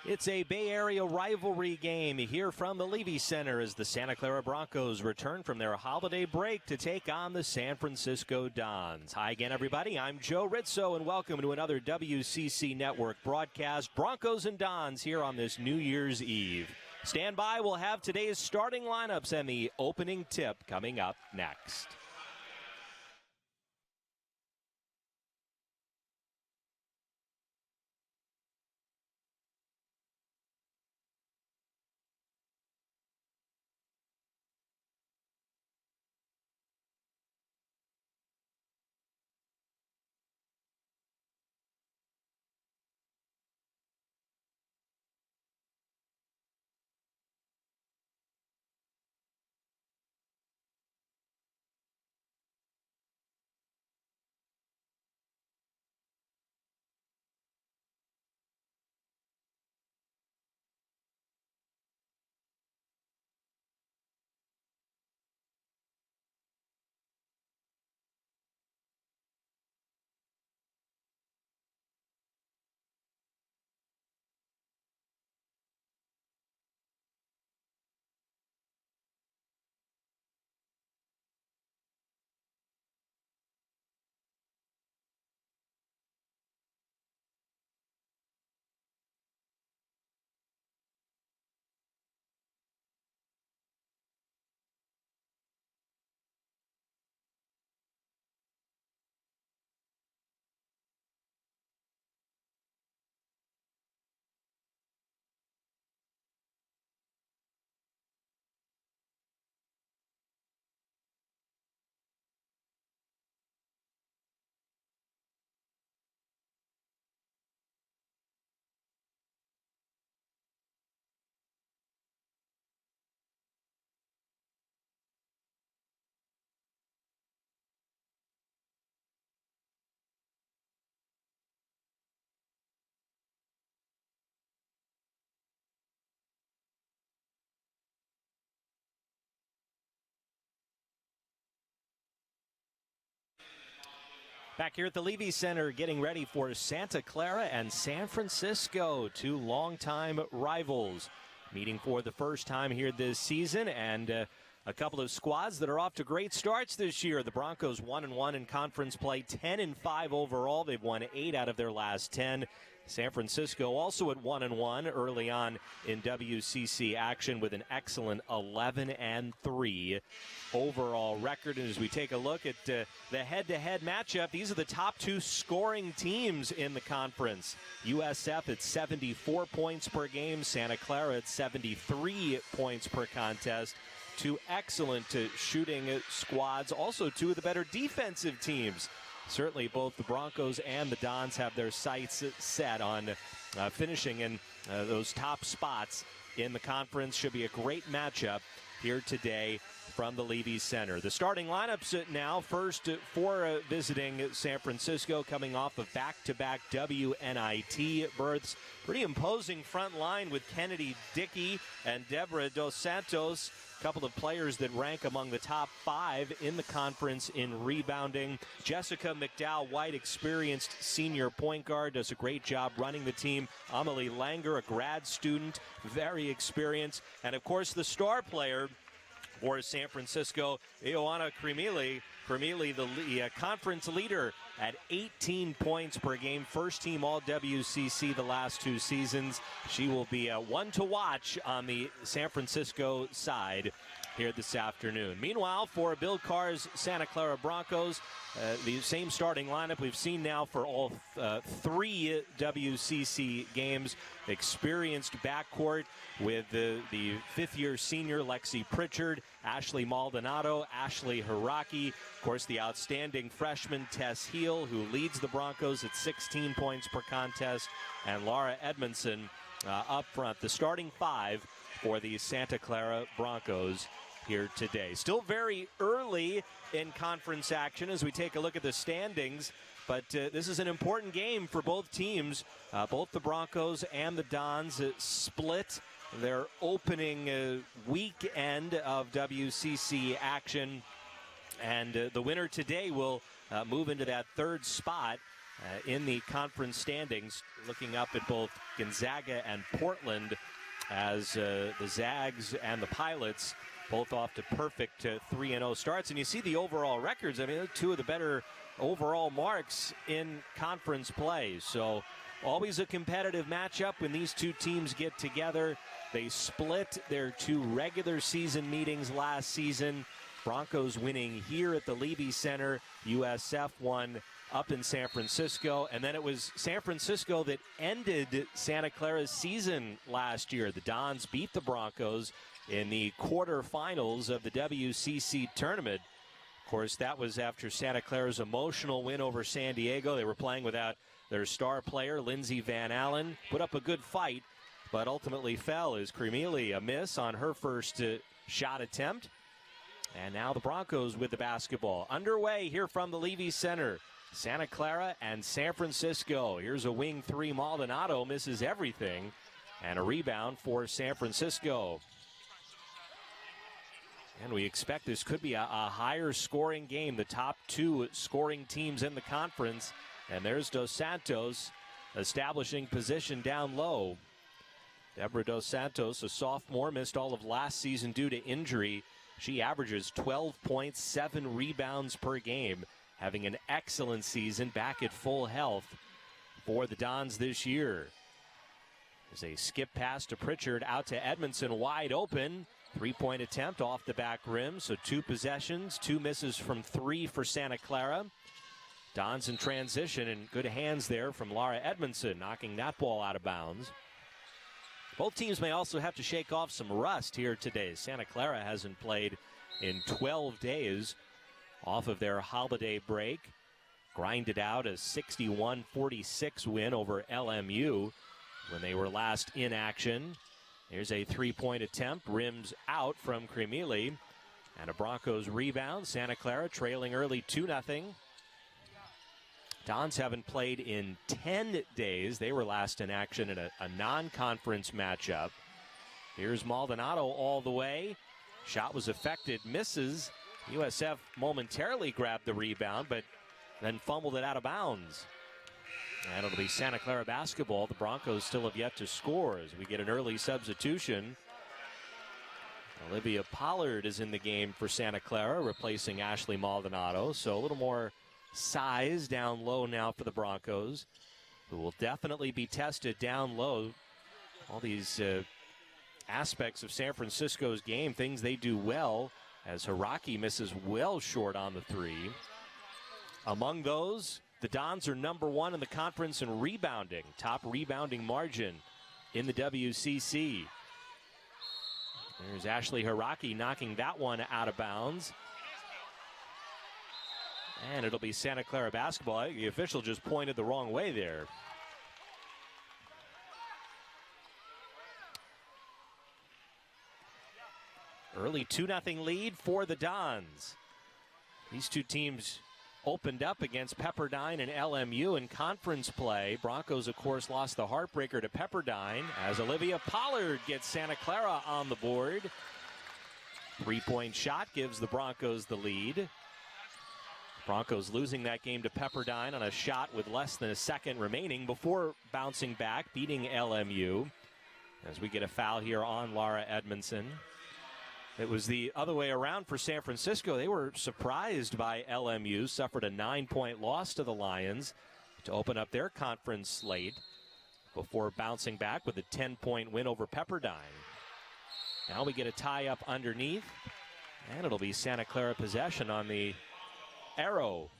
It's a Bay Area rivalry game here from the Levy Center as the Santa Clara Broncos return from their holiday break to take on the San Francisco Dons. Hi again, everybody. I'm Joe Rizzo, and welcome to another WCC Network broadcast. Broncos and Dons here on this New Year's Eve. Stand by. We'll have today's starting lineups and the opening tip coming up next. Back here at the Levy Center, getting ready for Santa Clara and San Francisco, two longtime rivals, meeting for the first time here this season, and a couple of squads that are off to great starts this year. The Broncos 1-1 in conference play, 10-5 overall. They've won 8 out of their last 10. San Francisco also at 1-1 early on in WCC action with an excellent 11-3 overall record. And as we take a look at the head-to-head matchup, these are the top two scoring teams in the conference. USF at 74 points per game, Santa Clara at 73 points per contest. Two excellent shooting squads, also two of the better defensive teams. Certainly both the Broncos and the Dons have their sights set on finishing in those top spots in the conference. Should be a great matchup here today from the Levy Center. The starting lineups now, first for visiting San Francisco, coming off of back-to-back WNIT berths. Pretty imposing front line with Kennedy Dickey and Deborah Dos Santos, a couple of players that rank among the top 5 in the conference in rebounding. Jessica McDowell-White, experienced senior point guard, does a great job running the team. Amelie Langer, a grad student, very experienced. And, of course, the star player for San Francisco, Ioana Kremili, the conference leader at 18 points per game. First team All-WCC the last 2 seasons. She will be one to watch on the San Francisco side here this afternoon. Meanwhile, for Bill Carr's Santa Clara Broncos, the same starting lineup we've seen now for all 3 WCC games. Experienced backcourt with the fifth-year senior Lexi Pritchard, Ashley Maldonado, Ashley Hiraki, of course the outstanding freshman Tess Heel, who leads the Broncos at 16 points per contest, and Laura Edmondson up front. The starting 5 for the Santa Clara Broncos here today. Still very early in conference action as we take a look at the standings, but this is an important game for both teams. Both the Broncos and the Dons split their opening weekend of WCC action, and the winner today will move into that third spot in the conference standings, looking up at both Gonzaga and Portland as the Zags and the Pilots both off to perfect 3-0 starts. And you see the overall records. I mean, two of the better overall marks in conference play. So always a competitive matchup when these two teams get together. They split their two regular season meetings last season. Broncos winning here at the Levy Center. USF won up in San Francisco. And then it was San Francisco that ended Santa Clara's season last year. The Dons beat the Broncos in the quarterfinals of the WCC tournament. Of course, that was after Santa Clara's emotional win over San Diego. They were playing without their star player, Lindsey Van Allen. Put up a good fight, but ultimately fell as Cremealy a miss on her first shot attempt. And now the Broncos with the basketball. Underway here from the Levy Center. Santa Clara and San Francisco. Here's a wing three. Maldonado misses everything. And a rebound for San Francisco. And we expect this could be a higher scoring game. The top two scoring teams in the conference. And there's Dos Santos establishing position down low. Deborah Dos Santos, a sophomore, missed all of last season due to injury. She averages 12.7 rebounds per game, having an excellent season back at full health for the Dons this year. There's a skip pass to Pritchard out to Edmondson, wide open. Three-point attempt off the back rim, so two possessions, two misses from three for Santa Clara. Dons in transition, and good hands there from Laura Edmondson, knocking that ball out of bounds. Both teams may also have to shake off some rust here today. Santa Clara hasn't played in 12 days off of their holiday break. Grinded out a 61-46 win over LMU when they were last in action. Here's a three-point attempt, rims out from Cremealy. And a Broncos rebound. Santa Clara trailing early 2-0. Dons haven't played in 10 days. They were last in action in a non-conference matchup. Here's Maldonado all the way. Shot was affected, misses. USF momentarily grabbed the rebound, but then fumbled it out of bounds. And it'll be Santa Clara basketball. The Broncos still have yet to score as we get an early substitution. Olivia Pollard is in the game for Santa Clara, replacing Ashley Maldonado. So a little more size down low now for the Broncos, who will definitely be tested down low. All these aspects of San Francisco's game, things they do well, as Hiraki misses well short on the three. Among those, the Dons are number one in the conference in rebounding, top rebounding margin in the WCC. There's Ashley Hiraki knocking that one out of bounds. And it'll be Santa Clara basketball. The official just pointed the wrong way there. Early 2-0 lead for the Dons. These two teams opened up against Pepperdine and LMU in conference play. Broncos, of course, lost the heartbreaker to Pepperdine as Olivia Pollard gets Santa Clara on the board. Three-point shot gives the Broncos the lead. Broncos losing that game to Pepperdine on a shot with less than a second remaining before bouncing back, beating LMU. As we get a foul here on Laura Edmondson. It was the other way around for San Francisco. They were surprised by LMU, suffered a 9-point loss to the Lions to open up their conference slate before bouncing back with a 10-point win over Pepperdine. Now we get a tie-up underneath, and it'll be Santa Clara possession on the arrow.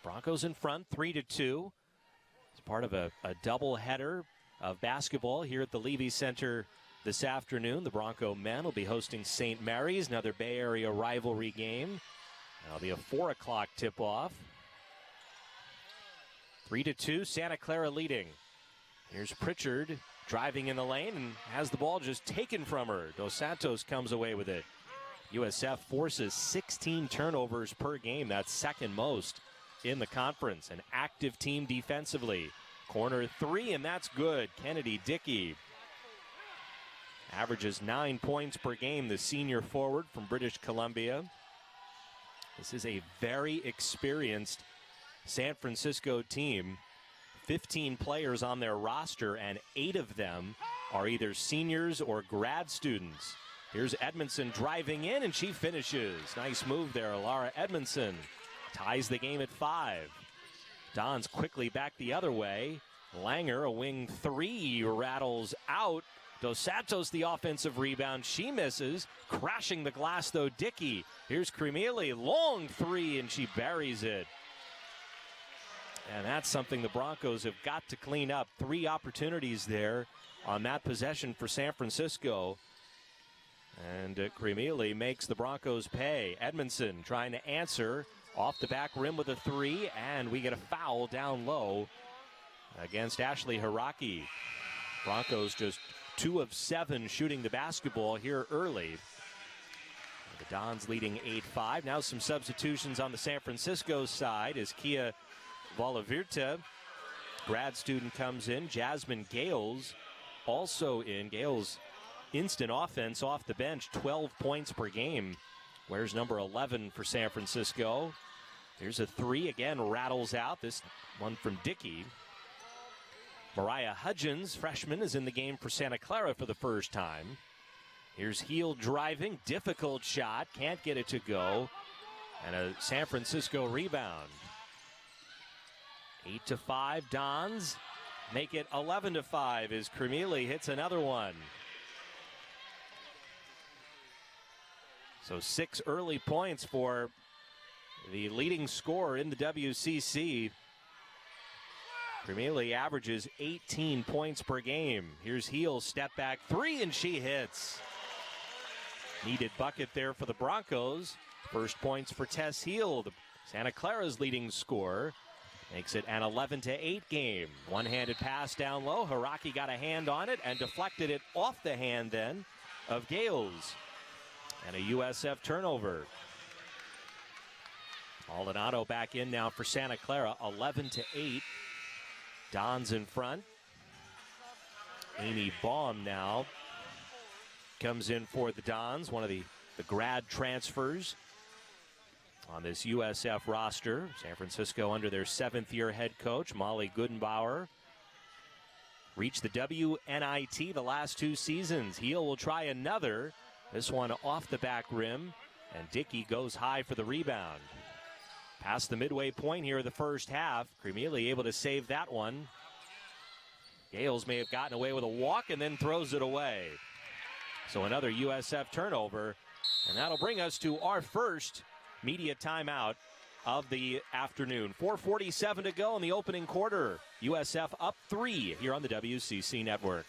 Broncos in front, 3-2. It's part of a double-header of basketball here at the Levy Center this afternoon. The Bronco men will be hosting St. Mary's, another Bay Area rivalry game. That'll be a 4 o'clock tip-off. 3-2, Santa Clara leading. Here's Pritchard driving in the lane and has the ball just taken from her. Dos Santos comes away with it. USF forces 16 turnovers per game. That's second most in the conference. An active team defensively. Corner three, and that's good. Kennedy Dickey averages 9 points per game, the senior forward from British Columbia. This is a very experienced San Francisco team, 15 players on their roster, and 8 of them are either seniors or grad students. Here's Edmondson driving in, and she finishes. Nice move there. Laura Edmondson ties the game at 5. Dons quickly back the other way. Langer, a wing 3, rattles out. Dos Santos, the offensive rebound. She misses. Crashing the glass, though, Dickey. Here's Cremili. Long 3, and she buries it. And that's something the Broncos have got to clean up. 3 opportunities there on that possession for San Francisco. And Cremili makes the Broncos pay. Edmondson trying to answer off the back rim with a 3, and we get a foul down low against Ashley Hiraki. Broncos just 2 of 7 shooting the basketball here early. The Dons leading 8-5. Now some substitutions on the San Francisco side as Kia Valavirta, grad student, comes in. Jasmine Gales also in. Gales instant offense off the bench, 12 points per game. Wears number 11 for San Francisco. Here's a 3, again rattles out. This one from Dickey. Mariah Hudgens, freshman, is in the game for Santa Clara for the first time. Here's Heel driving, difficult shot, can't get it to go. And a San Francisco rebound. 8-5 Dons. Make it 11-5 as Cremili hits another one. So 6 early points for the leading scorer in the WCC. Cremili averages 18 points per game. Here's Heel, step back 3, and she hits. Needed bucket there for the Broncos. First points for Tess Heel, Santa Clara's leading scorer. Makes it an 11-8 game. One-handed pass down low. Hiraki got a hand on it and deflected it off the hand then of Gales. And a USF turnover. Maldonado back in now for Santa Clara, 11-8. Dons in front. Amy Baum now comes in for the Dons, one of the grad transfers on this USF roster. San Francisco under their 7th-year head coach, Molly Goodenbauer. Reached the WNIT the last 2 seasons. Heel will try another. This one off the back rim, and Dickey goes high for the rebound. Past the midway point here of the first half. Cremili able to save that one. Gales may have gotten away with a walk and then throws it away. So another USF turnover, and that'll bring us to our first media timeout of the afternoon. 4:47 to go in the opening quarter. USF up 3 here on the WCC Network.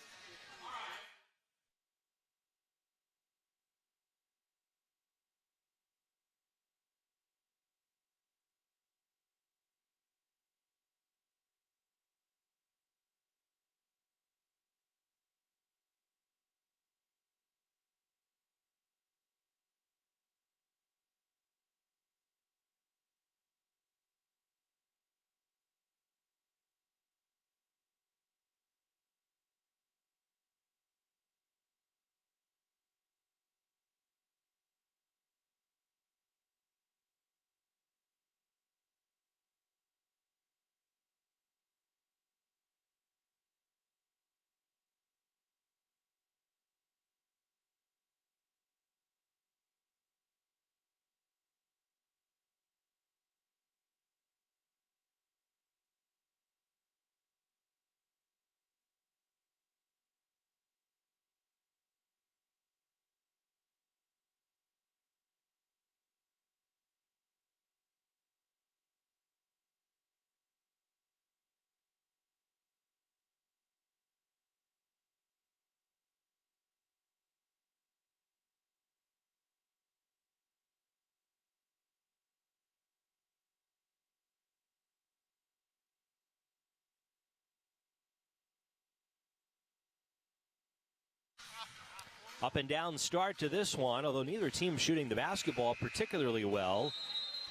Up and down start to this one, although neither team shooting the basketball particularly well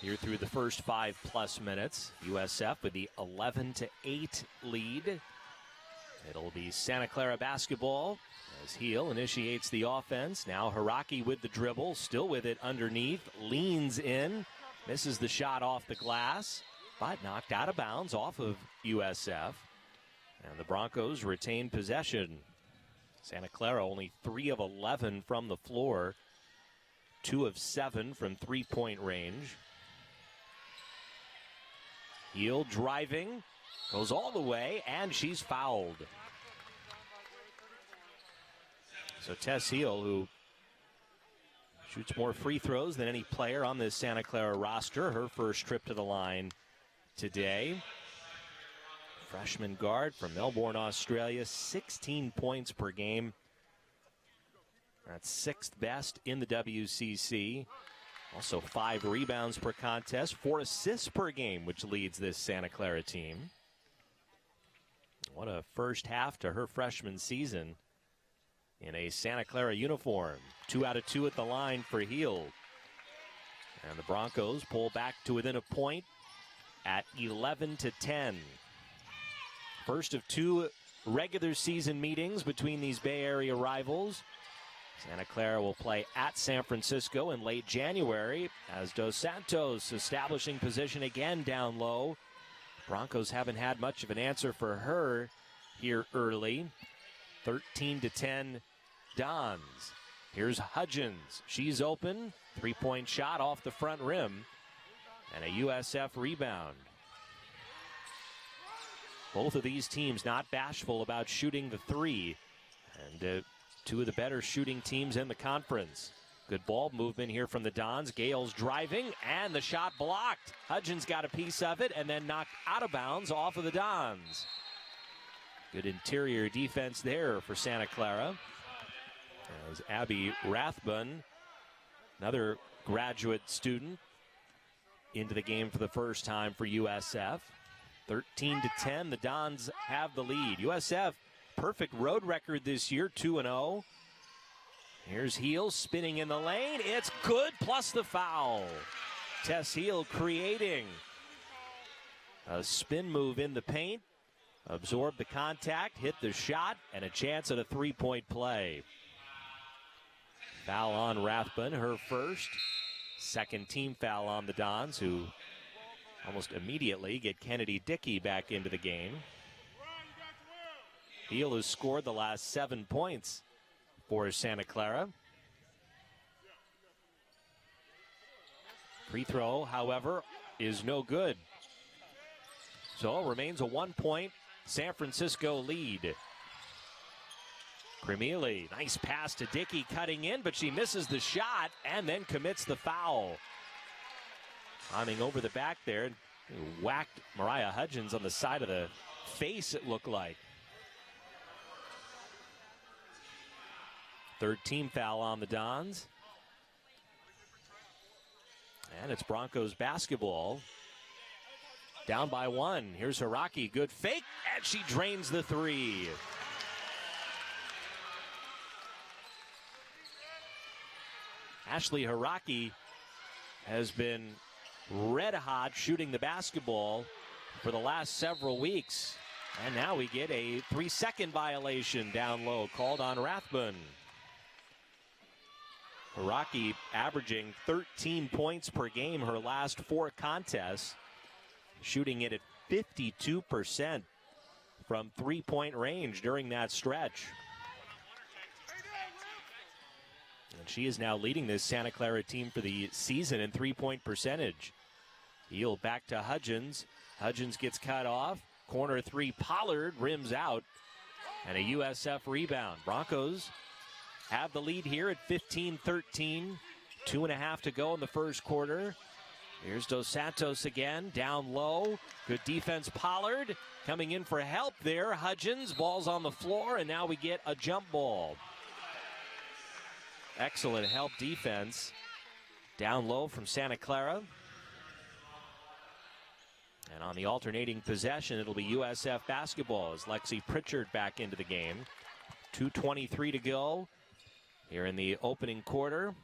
here through the first 5+ minutes. USF with the 11-8 lead. It'll be Santa Clara basketball as Heel initiates the offense. Now Hiraki with the dribble, still with it underneath, leans in, misses the shot off the glass. but knocked out of bounds off of USF. And the Broncos retain possession. Santa Clara only 3 of 11 from the floor, 2 of 7 from three-point range. Heel driving, goes all the way, and she's fouled. So Tess Heel, who shoots more free throws than any player on this Santa Clara roster, her first trip to the line today. Freshman guard from Melbourne, Australia, 16 points per game. That's 6th best in the WCC. Also 5 rebounds per contest, 4 assists per game, which leads this Santa Clara team. What a first half to her freshman season in a Santa Clara uniform. 2 out of 2 at the line for Heel. And the Broncos pull back to within a point at 11-10. First of 2 regular season meetings between these Bay Area rivals. Santa Clara will play at San Francisco in late January as Dos Santos establishing position again down low. Broncos haven't had much of an answer for her here early. 13-10 Dons. Here's Hudgens. She's open. 3-point shot off the front rim. And a USF rebound. Both of these teams not bashful about shooting the 3. And 2 of the better shooting teams in the conference. Good ball movement here from the Dons. Gales driving, and the shot blocked. Hudgens got a piece of it and then knocked out of bounds off of the Dons. Good interior defense there for Santa Clara. As Abby Rathbun, another graduate student, into the game for the first time for USF. 13-10, the Dons have the lead. USF, perfect road record this year, 2-0. Here's Heel spinning in the lane. It's good, plus the foul. Tess Heel creating a spin move in the paint. Absorbed the contact, hit the shot, and a chance at a 3-point play. Foul on Rathbun, her first. Second team foul on the Dons, who almost immediately get Kennedy Dickey back into the game. Heel has scored the last 7 points for Santa Clara. Free throw, however, is no good. So it remains a 1-point San Francisco lead. Cremili, nice pass to Dickey, cutting in, but she misses the shot and then commits the foul. Climbing over the back there, whacked Mariah Hudgens on the side of the face, it looked like. Third team foul on the Dons. And it's Broncos basketball. Down by 1. Here's Hiraki. Good fake, and she drains the 3. Ashley Hiraki has been red hot shooting the basketball for the last several weeks. And now we get a 3-second violation down low called on Rathbun. Hiraki averaging 13 points per game her last 4 contests, shooting it at 52% from 3-point range during that stretch. And she is now leading this Santa Clara team for the season in 3-point percentage. Heel back to Hudgens. Hudgens gets cut off. Corner 3, Pollard rims out. And a USF rebound. Broncos have the lead here at 15-13. 2.5 to go in the first quarter. Here's Dos Santos again, down low. Good defense, Pollard coming in for help there. Hudgens, ball's on the floor, and now we get a jump ball. Excellent help defense. Down low from Santa Clara. And on the alternating possession, it'll be USF basketball as Lexi Pritchard back into the game. 2:23 to go here in the opening quarter.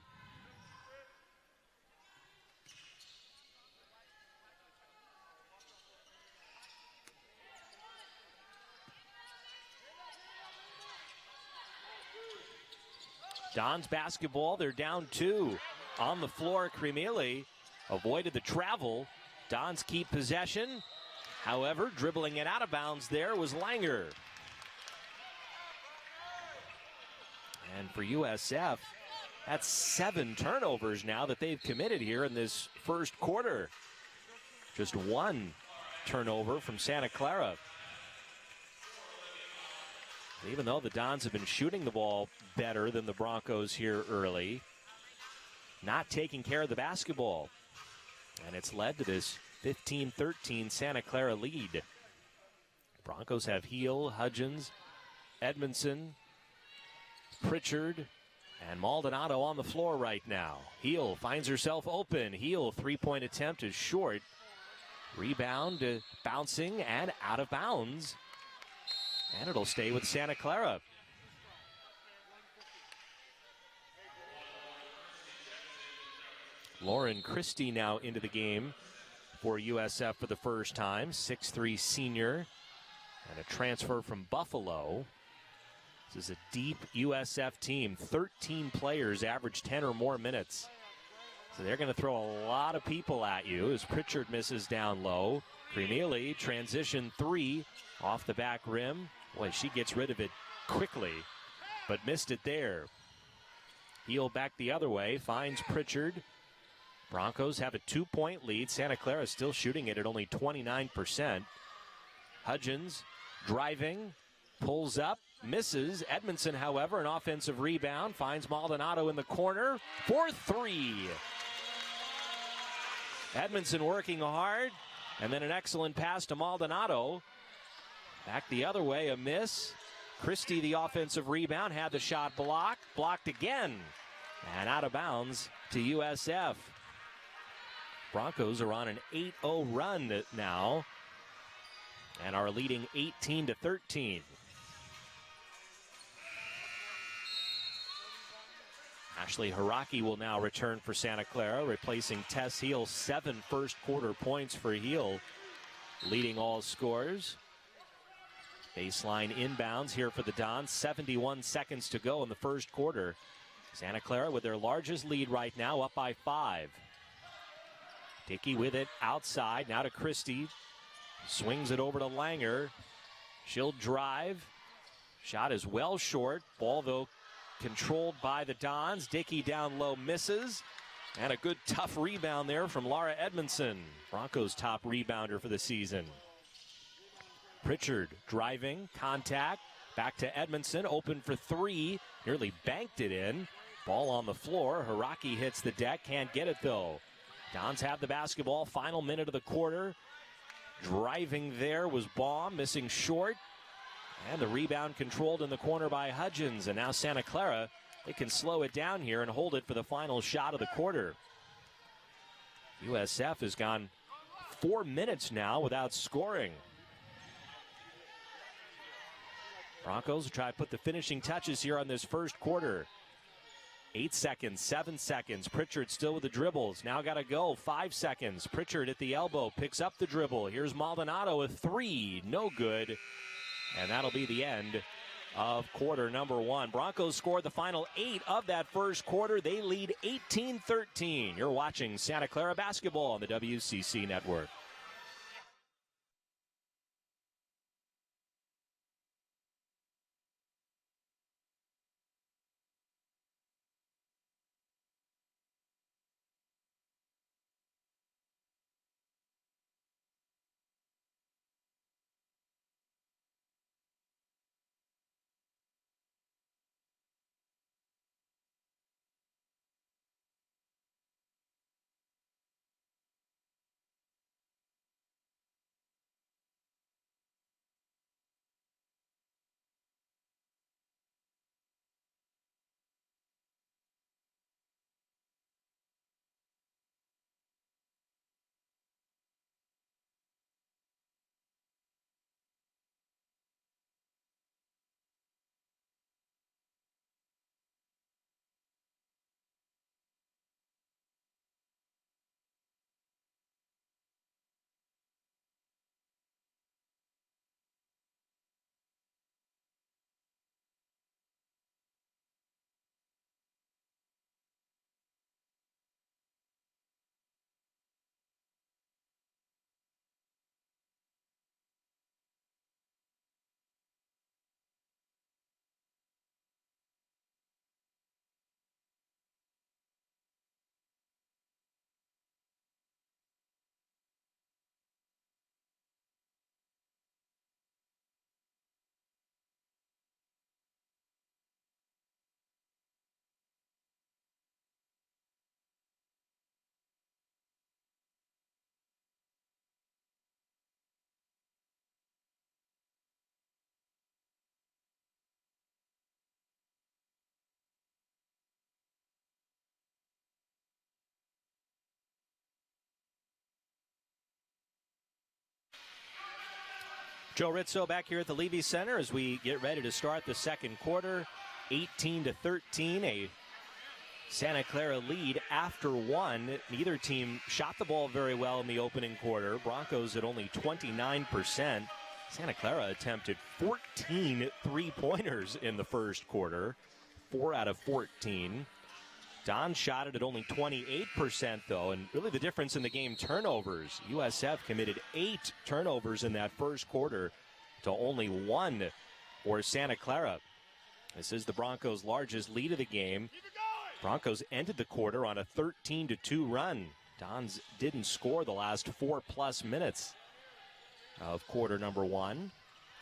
Dons basketball, they're down 2. On the floor, Cremili avoided the travel Dons keep possession. However, dribbling it out of bounds there was Langer. And for USF, that's 7 turnovers now that they've committed here in this first quarter. Just 1 turnover from Santa Clara. Even though the Dons have been shooting the ball better than the Broncos here early, not taking care of the basketball. And it's led to this 15-13 Santa Clara lead. Broncos have Heel, Hudgens, Edmondson, Pritchard, and Maldonado on the floor right now. Heel finds herself open. Heel, three-point attempt is short. Rebound, bouncing and out of bounds. And it'll stay with Santa Clara. Lauren Christie now into the game for USF for the first time. 6'3" senior and a transfer from Buffalo. This is a deep USF team. 13 players average 10 or more minutes. So they're going to throw a lot of people at you as Pritchard misses down low. Cremealy, transition 3 off the back rim. Boy, she gets rid of it quickly, but missed it there. Heel back the other way, finds Pritchard. Broncos have a 2-point lead. Santa Clara still shooting it at only 29%. Hudgens driving, pulls up, misses. Edmondson, however, an offensive rebound, finds Maldonado in the corner for 3. Edmondson working hard, and then an excellent pass to Maldonado. Back the other way, a miss. Christie, the offensive rebound, had the shot blocked again, and out of bounds to USF. Broncos are on an 8-0 run now and are leading 18-13. Ashley Haraki will now return for Santa Clara, replacing Tess Heel. 7 first quarter points for Heel, leading all scorers. Baseline inbounds here for the Dons. 71 seconds to go in the first quarter. Santa Clara with their largest lead right now, up by 5. Dickey with it outside, now to Christie. Swings it over to Langer. She'll drive. Shot is well short. Ball, though, controlled by the Dons. Dickey down low, misses. And a good tough rebound there from Laura Edmondson, Broncos' top rebounder for the season. Pritchard driving, contact, back to Edmondson, open for 3, nearly banked it in. Ball on the floor, Haraki hits the deck, can't get it though. Dons have the basketball, final minute of the quarter. Driving there was Baum, missing short. And the rebound controlled in the corner by Hudgens. And now Santa Clara, they can slow it down here and hold it for the final shot of the quarter. USF has gone 4 minutes now without scoring. Broncos will try to put the finishing touches here on this first quarter. 8 seconds, 7 seconds. Pritchard still with the dribbles. Now got to go. 5 seconds. Pritchard at the elbow, picks up the dribble. Here's Maldonado, a 3. No good. And that'll be the end of quarter number 1. Broncos scored the final 8 of that first quarter. They lead 18-13. You're watching Santa Clara basketball on the WCC Network. Joe Rizzo back here at the Levy Center as we get ready to start the second quarter. 18-13, a Santa Clara lead after one. Neither team shot the ball very well in the opening quarter. Broncos at only 29%. Santa Clara attempted 14 three-pointers in the first quarter, 4 out of 14. Don shot it at only 28%, though, and really the difference in the game, turnovers. USF committed 8 turnovers in that first quarter to only 1 for Santa Clara. This is the Broncos' largest lead of the game. Broncos ended the quarter on a 13-2 run. Dons didn't score the last 4+ minutes of quarter number one.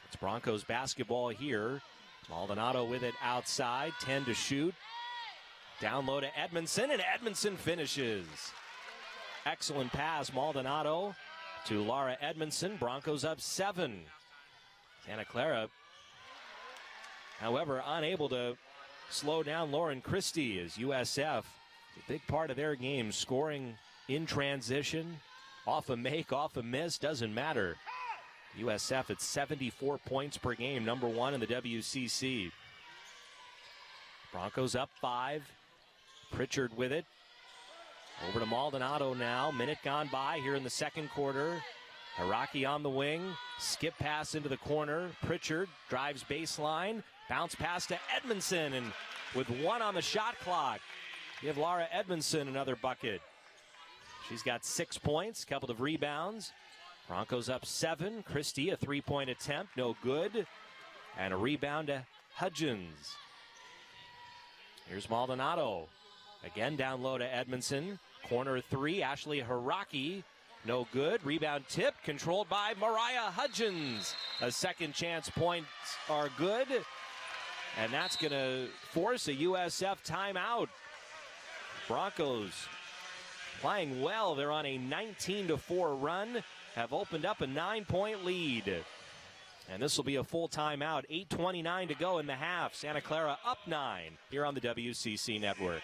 It's Broncos basketball here. Maldonado with it outside, 10 to shoot. Down low to Edmondson, and Edmondson finishes. Excellent pass, Maldonado to Laura Edmondson. Broncos up 7. Santa Clara, however, unable to slow down Lauren Christie as USF, a big part of their game, scoring in transition, off a make, off a miss, doesn't matter. USF at 74 points per game, number 1 in the WCC. Broncos up 5. Pritchard with it. Over to Maldonado now. Minute gone by here in the second quarter. Hiraki on the wing. Skip pass into the corner. Pritchard drives baseline. Bounce pass to Edmondson. And with 1 on the shot clock, give Laura Edmondson another bucket. She's got 6 points, couple of rebounds. Broncos up 7. Christie, a 3-point attempt. No good. And a rebound to Hudgens. Here's Maldonado. Again down low to Edmondson. Corner 3, Ashley Hiraki. No good. Rebound tip controlled by Mariah Hudgens. A second chance points are good. And that's going to force a USF timeout. Broncos playing well. They're on a 19-4 run. Have opened up a 9-point lead. And this will be a full timeout. 8:29 to go in the half. Santa Clara up 9 here on the WCC Network.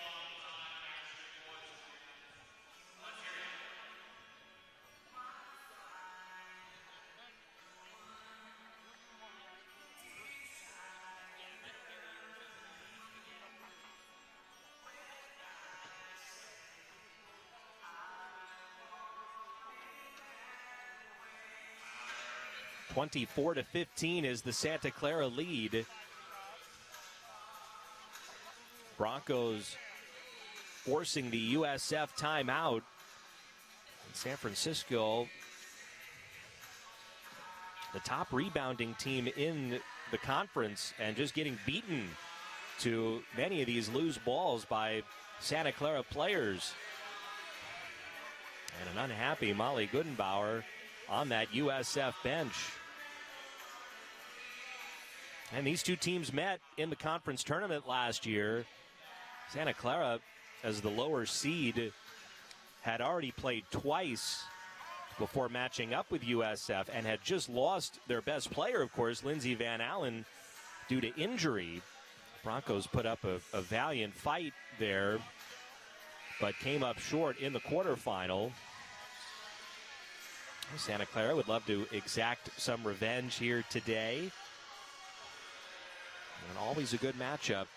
(24-15) is the Santa Clara lead. Broncos forcing the USF timeout. And San Francisco, the top rebounding team in the conference, and just getting beaten to many of these loose balls by Santa Clara players. And an unhappy Molly Goodenbauer on that USF bench. And these two teams met in the conference tournament last year. Santa Clara, as the lower seed, had already played twice before matching up with USF and had just lost their best player, of course, Lindsey Van Allen, due to injury. Broncos put up a valiant fight there, but came up short in the quarterfinal. Santa Clara would love to exact some revenge here today. And always a good matchup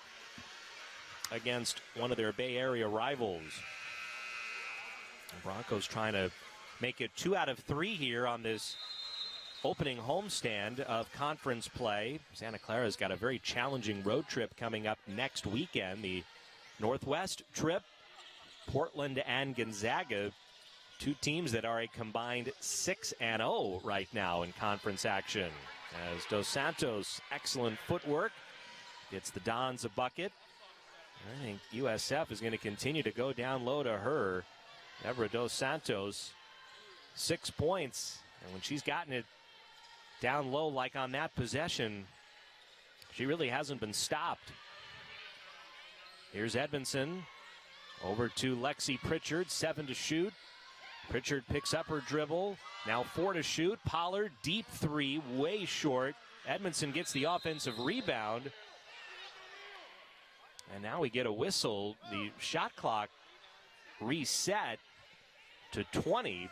against one of their Bay Area rivals. The Broncos trying to make it 2 out of 3 here on this opening homestand of conference play. Santa Clara's got a very challenging road trip coming up next weekend. The Northwest trip, Portland and Gonzaga. Two teams that are a combined 6-0 right now in conference action. As Dos Santos, excellent footwork, gets the Dons a bucket. I think USF is going to continue to go down low to her. Deborah Dos Santos, 6 points. And when she's gotten it down low like on that possession, she really hasn't been stopped. Here's Edmondson. Over to Lexi Pritchard, 7 to shoot. Pritchard picks up her dribble. Now 4 to shoot. Pollard, deep 3, way short. Edmondson gets the offensive rebound. And now we get a whistle. The shot clock reset to 20.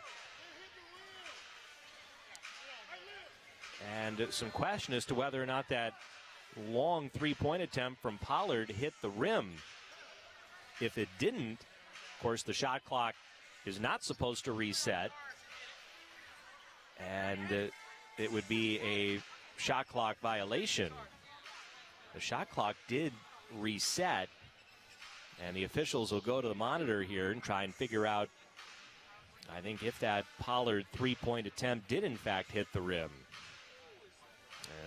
And some question as to whether or not that long three-point attempt from Pollard hit the rim. If it didn't, of course, the shot clock is not supposed to reset. And it would be a shot clock violation. The shot clock did reset. And the officials will go to the monitor here and try and figure out, I think, if that Pollard three-point attempt did, in fact, hit the rim.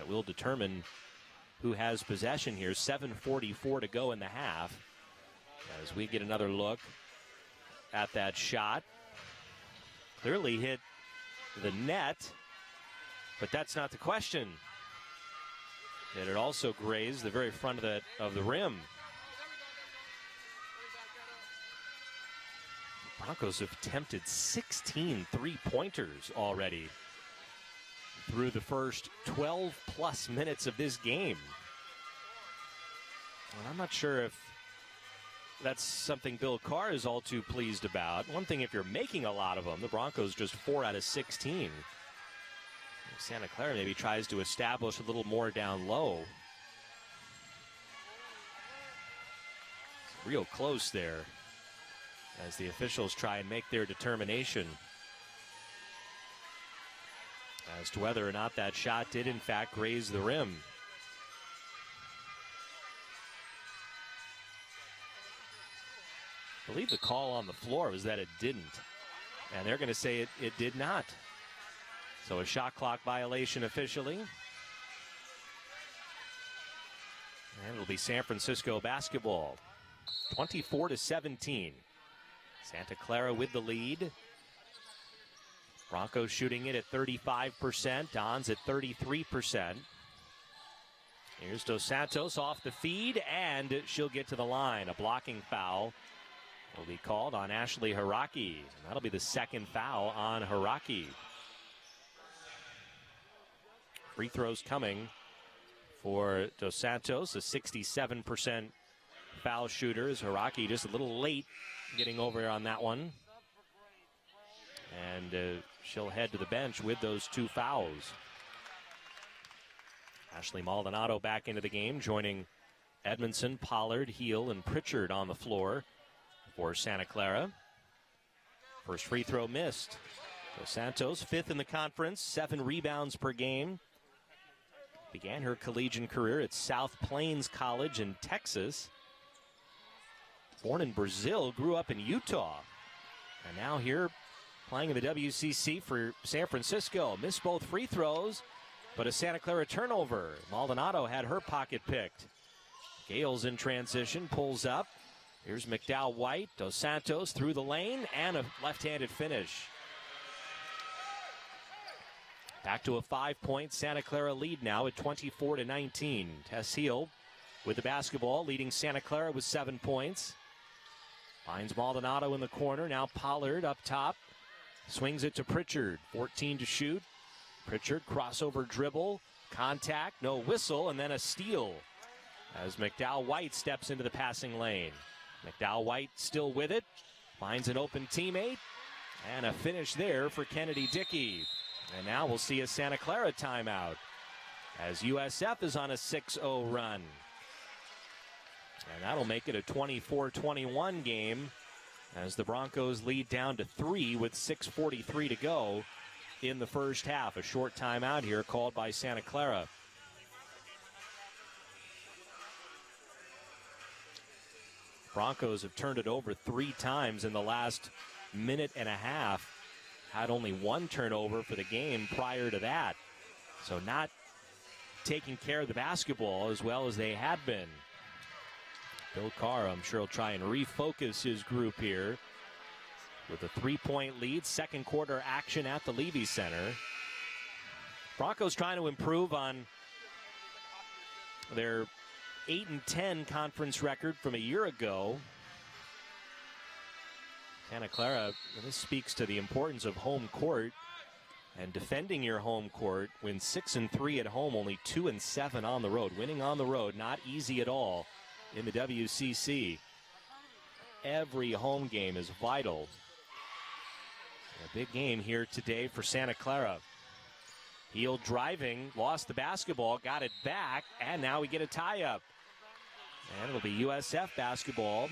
It will determine who has possession here. 7:44 to go in the half. As we get another look at that shot. Clearly hit the net, but that's not the question. It had also grazed the very front of the rim. The Broncos have attempted 16 three-pointers already through the first 12-plus minutes of this game. And I'm not sure if that's something Bill Carr is all too pleased about. One thing if you're making a lot of them, the Broncos just 4 out of 16. Santa Clara maybe tries to establish a little more down low. It's real close there as the officials try and make their determination as to whether or not that shot did in fact graze the rim. I believe the call on the floor was that it didn't. And they're going to say it did not. So a shot clock violation officially. And it'll be San Francisco basketball. 24-17. Santa Clara with the lead. Broncos shooting it at 35%. Don's at 33%. Here's Dos Santos off the feed, and she'll get to the line. A blocking foul will be called on Ashley Haraki. And that'll be the second foul on Haraki. Free throws coming for Dos Santos, a 67% foul shooter. Haraki just a little late getting over on that one. And she'll head to the bench with those 2 fouls. Ashley Maldonado back into the game, joining Edmondson, Pollard, Heel, and Pritchard on the floor for Santa Clara. First free throw missed. Dos Santos, 5th in the conference, 7 rebounds per game. Began her collegiate career at South Plains College in Texas. Born in Brazil, grew up in Utah. And now here playing in the WCC for San Francisco. Missed both free throws, but a Santa Clara turnover. Maldonado had her pocket picked. Gales in transition, pulls up. Here's McDowell White, Dos Santos through the lane, and a left-handed finish. Back to a 5-point Santa Clara lead now at 24-19. Tess Heel with the basketball, leading Santa Clara with 7 points. Finds Maldonado in the corner. Now Pollard up top. Swings it to Pritchard. 14 to shoot. Pritchard crossover dribble. Contact, no whistle, and then a steal as McDowell White steps into the passing lane. McDowell White still with it. Finds an open teammate. And a finish there for Kennedy Dickey. And now we'll see a Santa Clara timeout as USF is on a 6-0 run. And that'll make it a 24-21 game as the Broncos lead down to 3 with 6:43 to go in the first half. A short timeout here called by Santa Clara. Broncos have turned it over 3 times in the last minute and a half. Had only 1 turnover for the game prior to that. So not taking care of the basketball as well as they had been. Bill Carr, I'm sure, will try and refocus his group here with a 3-point lead. Second quarter action at the Levy Center. Broncos trying to improve on their 8-10 conference record from a year ago. Santa Clara, this speaks to the importance of home court and defending your home court. Win 6-3 at home, only 2-7 on the road. Winning on the road, not easy at all in the WCC. Every home game is vital. A big game here today for Santa Clara. Heel driving, lost the basketball, got it back, and now we get a tie-up. And it'll be USF basketball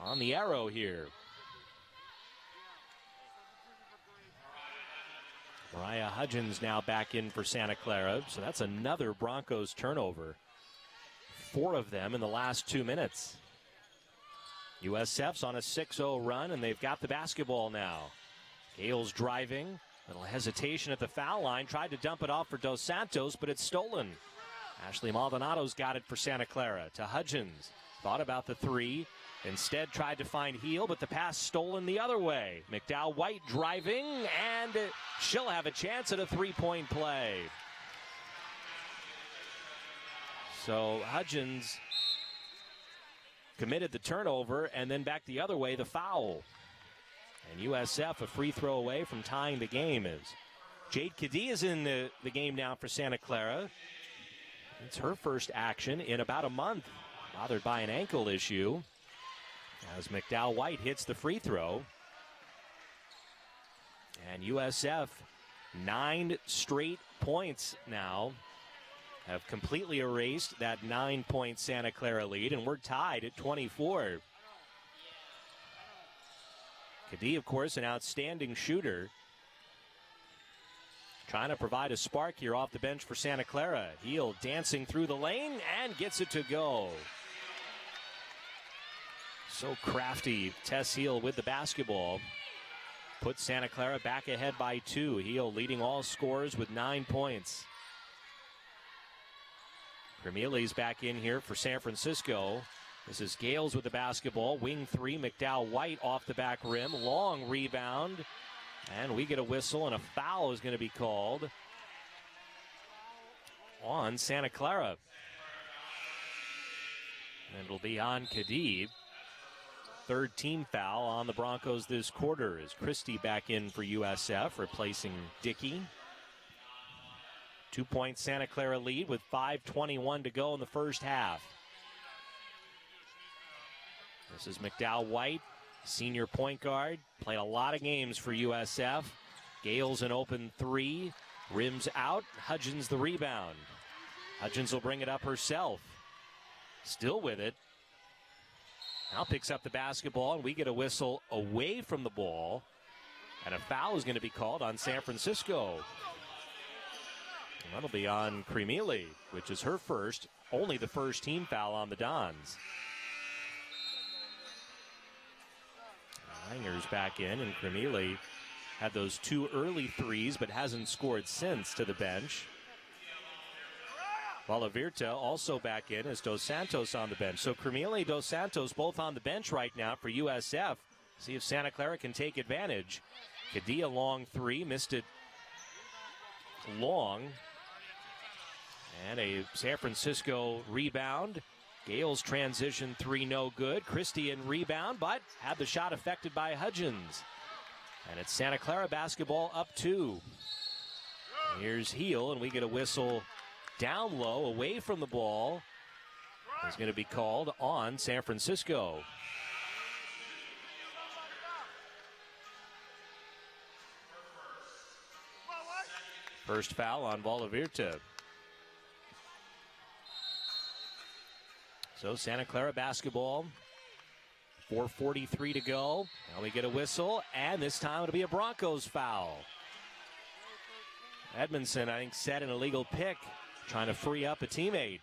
on the arrow here. Mariah Hudgens now back in for Santa Clara, so that's another Broncos turnover. 4 of them in the last 2 minutes. USF's on a 6-0 run, and they've got the basketball now. Gales driving, little hesitation at the foul line, tried to dump it off for Dos Santos, but it's stolen. Ashley Maldonado's got it for Santa Clara to Hudgens. Thought about the 3. Instead tried to find Heel, but the pass stolen the other way. McDowell White driving, and she'll have a chance at a 3-point play. So Hudgens committed the turnover, and then back the other way, the foul. And USF a free throw away from tying the game. As Jade Cadee is in the game now for Santa Clara. It's her first action in about a month, bothered by an ankle issue. As McDowell White hits the free throw. And USF, 9 straight points now, have completely erased that 9-point Santa Clara lead, and we're tied at 24. Cadee, of course, an outstanding shooter. Trying to provide a spark here off the bench for Santa Clara. Heel dancing through the lane and gets it to go. So crafty, Tess Heel with the basketball. Puts Santa Clara back ahead by 2. Heel leading all scorers with 9 points. Vermeely's back in here for San Francisco. This is Gales with the basketball. Wing 3, McDowell White off the back rim. Long rebound. And we get a whistle, and a foul is going to be called on Santa Clara. And it'll be on Khadib. 3rd team foul on the Broncos this quarter as Christie back in for USF, replacing Dickey. 2-point Santa Clara lead with 5:21 to go in the first half. This is McDowell White, senior point guard. Played a lot of games for USF. Gales an open 3. Rims out. Hudgens the rebound. Hudgens will bring it up herself. Still with it. Now picks up the basketball, and we get a whistle away from the ball. And a foul is going to be called on San Francisco. And that'll be on Cremealy, which is her first, only the first team foul on the Dons. Langer's back in, and Cremealy had those 2 early threes, but hasn't scored since, to the bench. Valavirta also back in as Dos Santos on the bench. So Cremealy, Dos Santos both on the bench right now for USF. See if Santa Clara can take advantage. Kadia long 3, missed it long. And a San Francisco rebound. Gales transition 3, no good. Christie in rebound, but had the shot affected by Hudgens. And it's Santa Clara basketball up 2. Here's Heel, and we get a whistle down low, away from the ball. It's going to be called on San Francisco. First foul on Valavirta. So Santa Clara basketball, 4:43 to go. Now we get a whistle, and this time it'll be a Broncos foul. Edmondson, I think, set an illegal pick, trying to free up a teammate.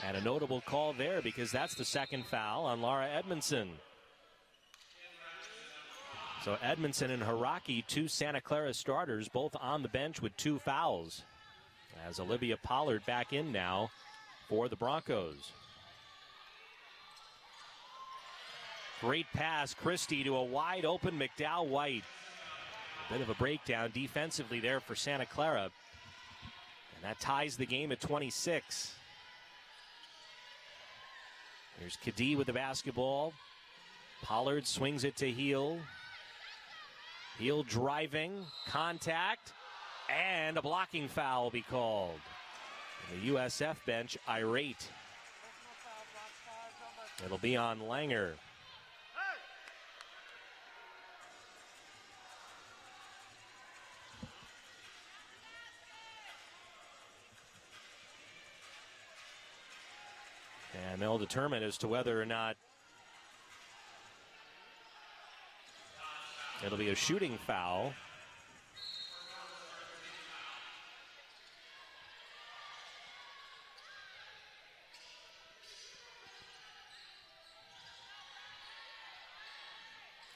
And a notable call there because that's the second foul on Laura Edmondson. So Edmondson and Haraki, 2 Santa Clara starters, both on the bench with 2 fouls. As Olivia Pollard back in now for the Broncos. Great pass, Christie to a wide open McDowell White. A bit of a breakdown defensively there for Santa Clara. And that ties the game at 26. Here's Kadee with the basketball. Pollard swings it to Heel. Heel driving, contact, and a blocking foul will be called. The USF bench irate. It'll be on Langer. And they'll determine as to whether or not it'll be a shooting foul.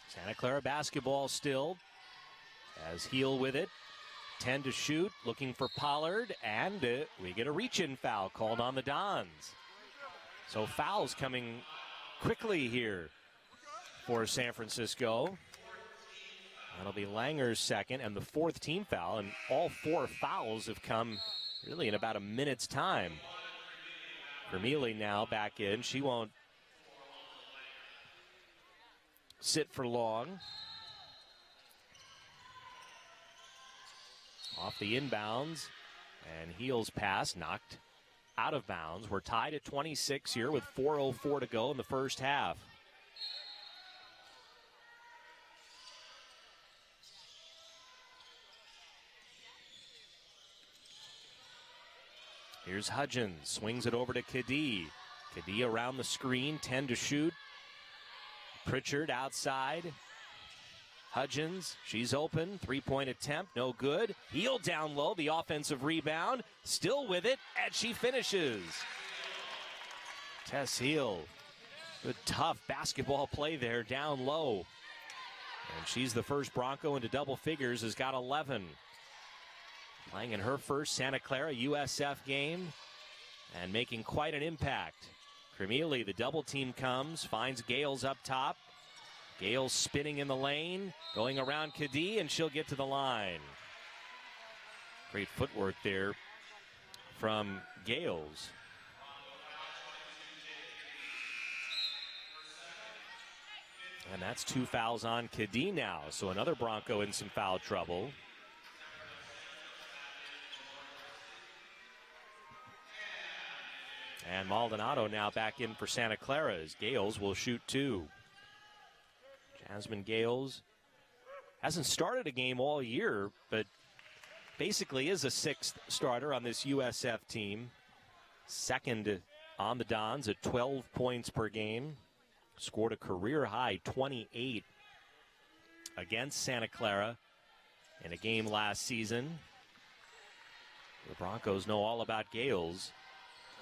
Santa Clara basketball still. As Heel with it. 10 to shoot, looking for Pollard, and we get a reach-in foul called on the Dons. So fouls coming quickly here for San Francisco. That'll be Langer's second and the fourth team foul, and all four fouls have come really in about a minute's time. Vermeely now back in. She won't sit for long. Off the inbounds, and Heel's pass knocked out of bounds. We're tied at 26 here with 4:04 to go in the first half. Here's Hudgens, swings it over to Cadee. Cadee around the screen, 10 to shoot. Pritchard outside. Hudgens, she's open, three-point attempt, no good. Heel down low, the offensive rebound, still with it, and she finishes. Tess Heel, good tough basketball play there, down low. And she's the first Bronco into double figures, has got 11. Playing in her first Santa Clara USF game, and making quite an impact. Vermeely, the double team comes, finds Gales up top. Gales spinning in the lane, going around Cadee, and she'll get to the line. Great footwork there from Gales. And that's 2 fouls on Cadee now, so another Bronco in some foul trouble. And Maldonado now back in for Santa Clara as Gales will shoot 2. Jasmine Gales hasn't started a game all year, but basically is a 6th starter on this USF team. Second on the Dons at 12 points per game. Scored a career-high 28 against Santa Clara in a game last season. The Broncos know all about Gales.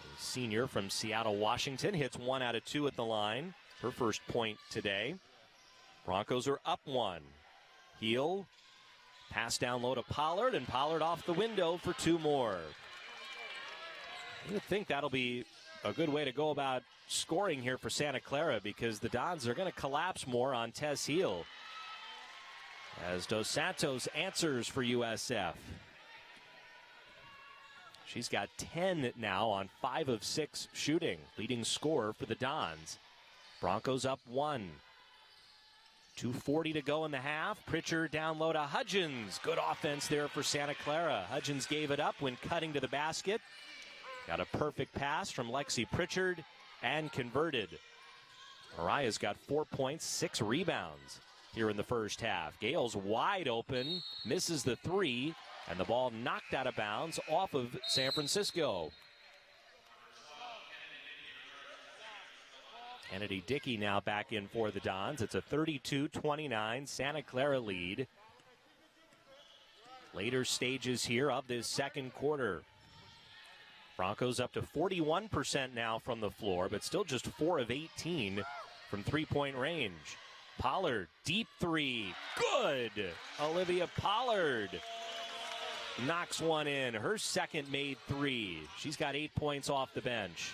A senior from Seattle, Washington, hits 1 out of 2 at the line. Her first point today. Broncos are up 1. Heel, pass down low to Pollard, and Pollard off the window for 2 more. You would think that'll be a good way to go about scoring here for Santa Clara, because the Dons are going to collapse more on Tess Heel. As Dos Santos answers for USF. She's got 10 now on 5 of 6 shooting, leading scorer for the Dons. Broncos up 1. 2:40 to go in the half. Pritchard down low to Hudgens. Good offense there for Santa Clara. Hudgens gave it up when cutting to the basket. Got a perfect pass from Lexi Pritchard and converted. Mariah's got 4 points, 6 rebounds here in the first half. Gales wide open, misses the 3, and the ball knocked out of bounds off of San Francisco. Kennedy Dickey now back in for the Dons. It's a 32-29 Santa Clara lead. Later stages here of this second quarter. Broncos up to 41% now from the floor, but still just 4 of 18 from three-point range. Pollard, deep 3, good! Olivia Pollard knocks one in. Her second made 3. She's got 8 points off the bench.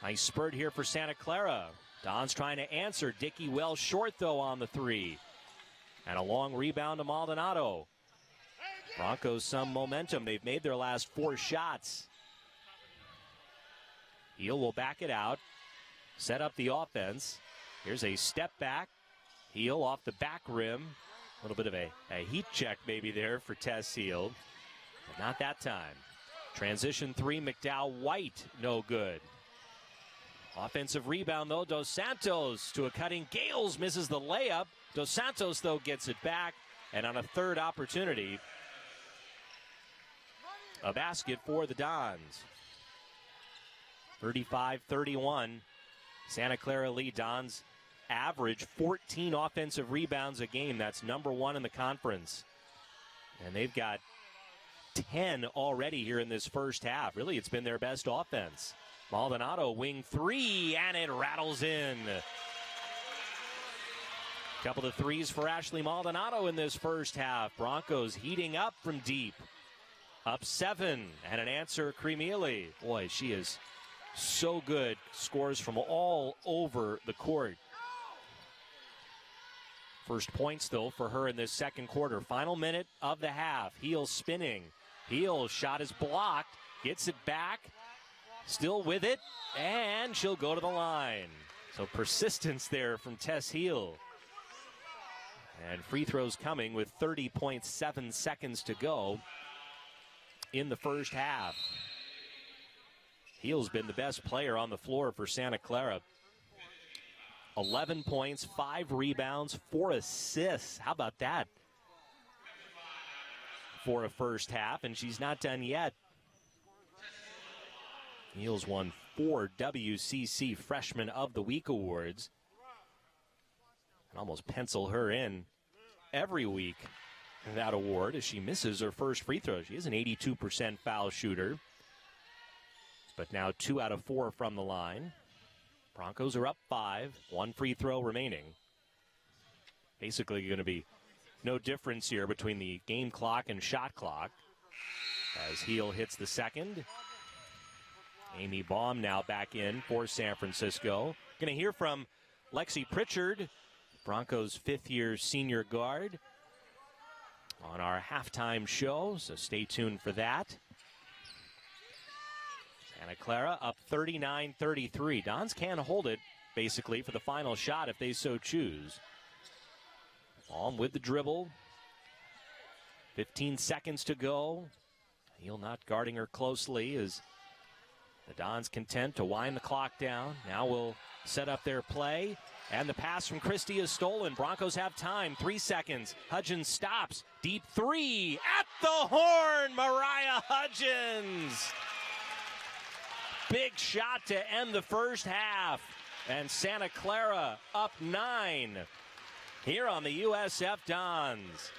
Nice spurt here for Santa Clara. Don's trying to answer. Dickey well short, though, on the 3. And a long rebound to Maldonado. Broncos some momentum. They've made their last 4 shots. Heel will back it out. Set up the offense. Here's a step back. Heel off the back rim. A little bit of a heat check maybe there for Tess Heel. But not that time. Transition 3, McDowell White, no good. Offensive rebound, though. Dos Santos to a cutting. Gales misses the layup. Dos Santos, though, gets it back. And on a third opportunity, a basket for the Dons. 35-31. Santa Clara Lee Dons average 14 offensive rebounds a game. That's number one in the conference. And they've got 10 already here in this first half. Really, it's been their best offense. Maldonado, wing three, and it rattles in. Couple of threes for Ashley Maldonado in this first half. Broncos heating up from deep. Up 7, and an answer, Cremealy. Boy, she is so good. Scores from all over the court. First points, though, for her in this second quarter. Final minute of the half. Heel spinning. Heel shot is blocked. Gets it back. Still with it. And she'll go to the line. So persistence there from Tess Heel. And free throws coming with 30.7 seconds to go in the first half. Heel's been the best player on the floor for Santa Clara. 11 points, 5 rebounds, 4 assists. How about that? For a first half, and she's not done yet. Heels won 4 WCC Freshman of the Week awards. And almost pencil her in every week that award as she misses her first free throw. She is an 82% foul shooter, but now 2 out of 4 from the line. Broncos are up 5, 1 free throw remaining. Basically going to be no difference here between the game clock and shot clock as Heel hits the second. Amy Baum now back in for San Francisco. Going to hear from Lexi Pritchard, Broncos' fifth-year senior guard, on our halftime show, so stay tuned for that. Santa Clara up 39-33. Dons can hold it, basically, for the final shot if they so choose. Baum with the dribble. 15 seconds to go. Heel not guarding her closely as the Dons content to wind the clock down. Now we'll set up their play. And the pass from Christie is stolen. Broncos have time. 3 seconds. Hudgens stops. Deep three. At the horn, Mariah Hudgens. Big shot to end the first half. And Santa Clara up 9 here on the USF Dons.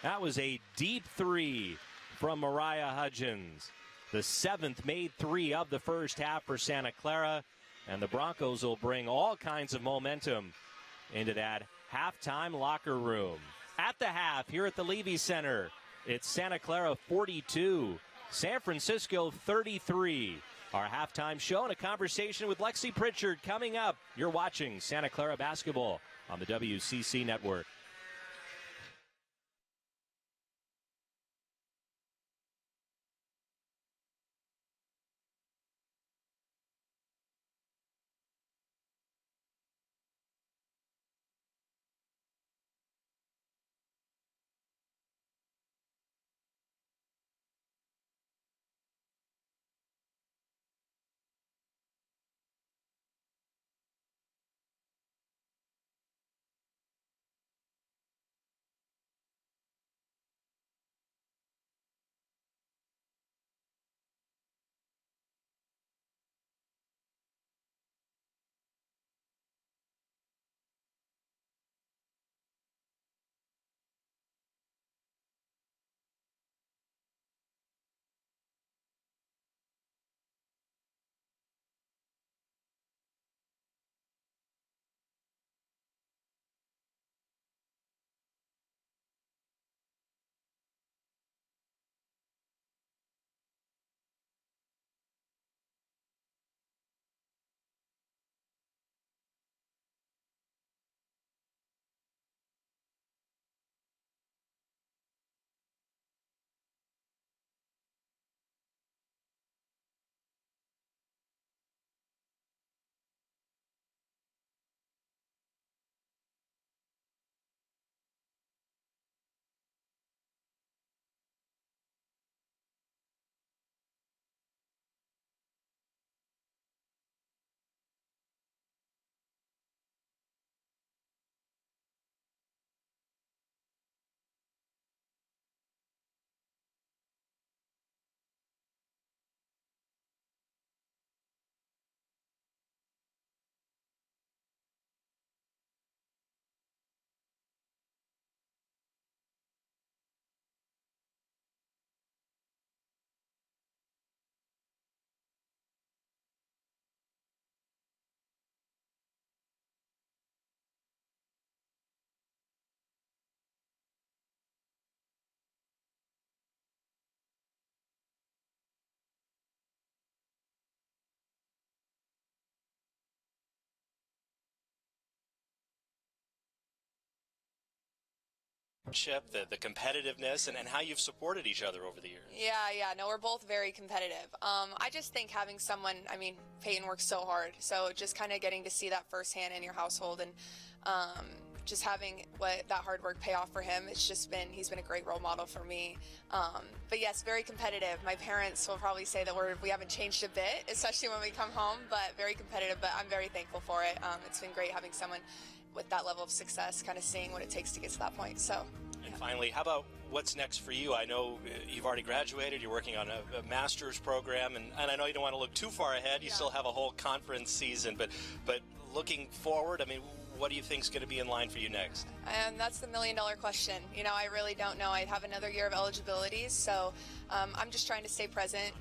That was a deep three from Mariah Hudgens. The 7th made 3 of the first half for Santa Clara. And the Broncos will bring all kinds of momentum into that halftime locker room. At the half, here at the Levy Center, it's Santa Clara 42, San Francisco 33. Our halftime show and a conversation with Lexi Pritchard coming up. You're watching Santa Clara basketball on the WCC Network. the competitiveness, and how you've supported each other over the years. Yeah, no, we're both very competitive. I just think having someone, I mean, Peyton works so hard, so just kind of getting to see that firsthand in your household, and just having that hard work pay off for him, he's been a great role model for me. But yes, very competitive. My parents will probably say that we haven't changed a bit, especially when we come home, but very competitive, but I'm very thankful for it. It's been great having someone with that level of success, kind of seeing what it takes to get to that point. So. And finally, how about what's next for you? I know you've already graduated, you're working on a master's program, and I know you don't want to look too far ahead. You still have a whole conference season, but looking forward, I mean, what do you think is going to be in line for you next? And that's the million-dollar question. You know, I really don't know. I have another year of eligibility, so I'm just trying to stay present,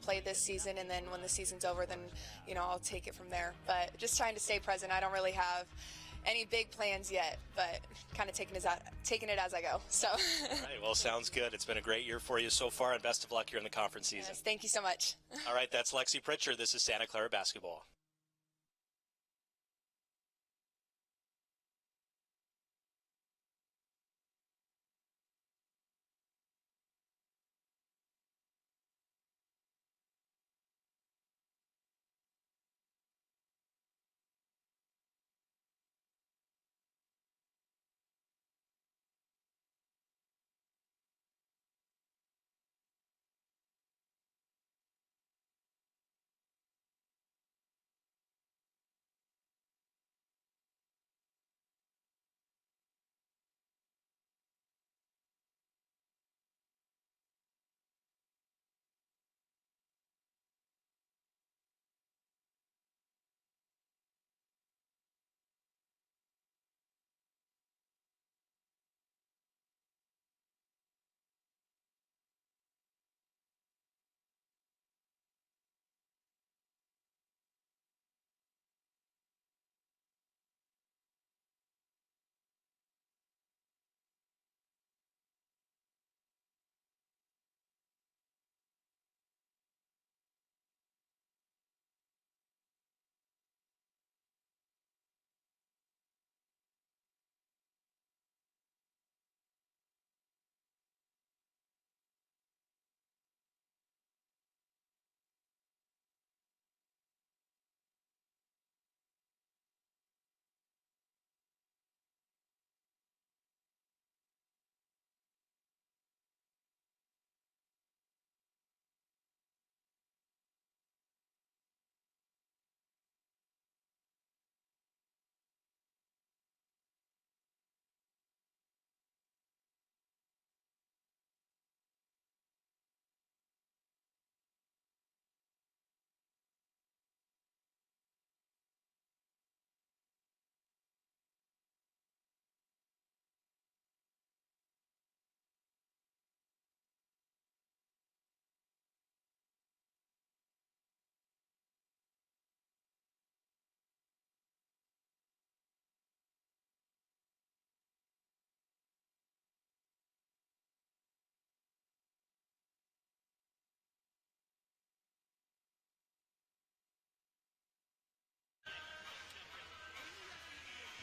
play this season, and then when the season's over, then, you know, I'll take it from there. But just trying to stay present. I don't really have any big plans yet, but kind of taking it as I go. So. All right, well, sounds good. It's been a great year for you so far, and best of luck here in the conference season. Yes, thank you so much. All right, that's Lexi Pritchard. This is Santa Clara basketball.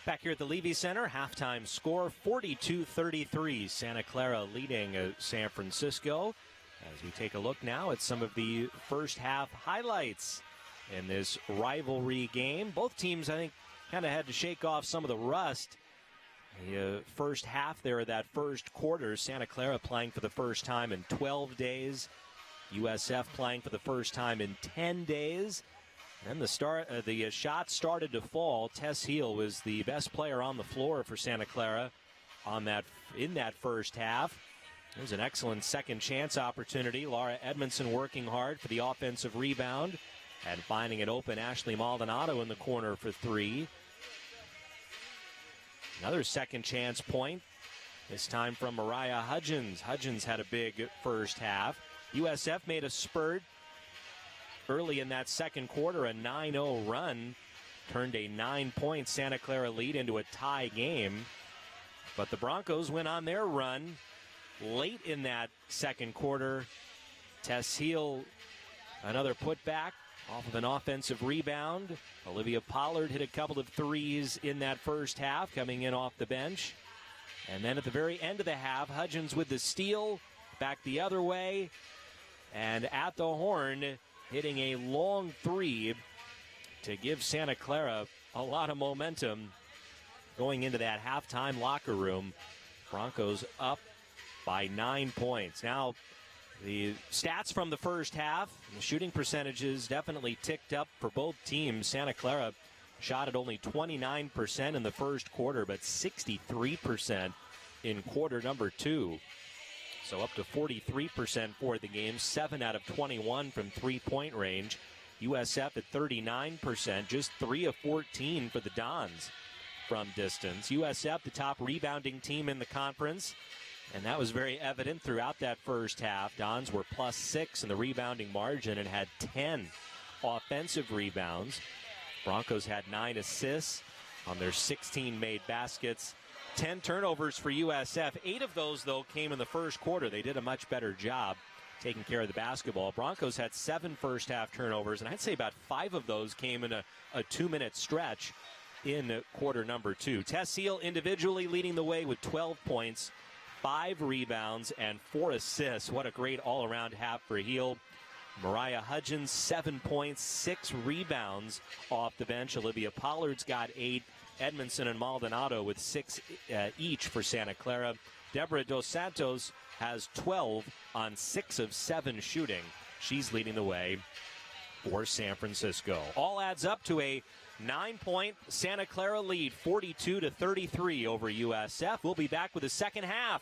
Back here at the Levy Center, halftime score 42-33. Santa Clara leading San Francisco. As we take a look now at some of the first half highlights in this rivalry game. Both teams, I think, kind of had to shake off some of the rust. The first half there of that first quarter, Santa Clara playing for the first time in 12 days. USF playing for the first time in 10 days. Then the shots started to fall. Tess Heel was the best player on the floor for Santa Clara in that first half. There's an excellent second chance opportunity. Laura Edmondson working hard for the offensive rebound and finding it open. Ashley Maldonado in the corner for three. Another second chance point, this time from Mariah Hudgens. Hudgens had a big first half. USF made a spurt early in that second quarter. A 9-0 run turned a 9-point Santa Clara lead into a tie game. But the Broncos went on their run late in that second quarter. Tess Heel, another putback off of an offensive rebound. Olivia Pollard hit a couple of threes in that first half, coming in off the bench. And then at the very end of the half, Hudgens with the steal, back the other way, and at the horn, hitting a long three to give Santa Clara a lot of momentum going into that halftime locker room. Broncos up by 9 points. Now, the stats from the first half, the shooting percentages definitely ticked up for both teams. Santa Clara shot at only 29% in the first quarter, but 63% in quarter number 2. So up to 43% for the game, 7 out of 21 from three-point range. USF at 39%, just 3 of 14 for the Dons from distance. USF, the top rebounding team in the conference, and that was very evident throughout that first half. Dons were +6 in the rebounding margin and had 10 offensive rebounds. Broncos had 9 assists on their 16 made baskets. 10 turnovers for USF. 8 of those, though, came in the first quarter. They did a much better job taking care of the basketball. Broncos had 7 first-half turnovers, and I'd say about 5 of those came in a 2-minute stretch in quarter number 2. Tess Seal individually leading the way with 12 points, 5 rebounds, and 4 assists. What a great all-around half for Heel. Mariah Hudgens, 7 points, 6 rebounds off the bench. Olivia Pollard's got 8. Edmondson and Maldonado with 6 each for Santa Clara. Deborah Dos Santos has 12 on 6 of 7 shooting. She's leading the way for San Francisco. All adds up to a 9-point Santa Clara lead, 42-33 over USF. We'll be back with the second half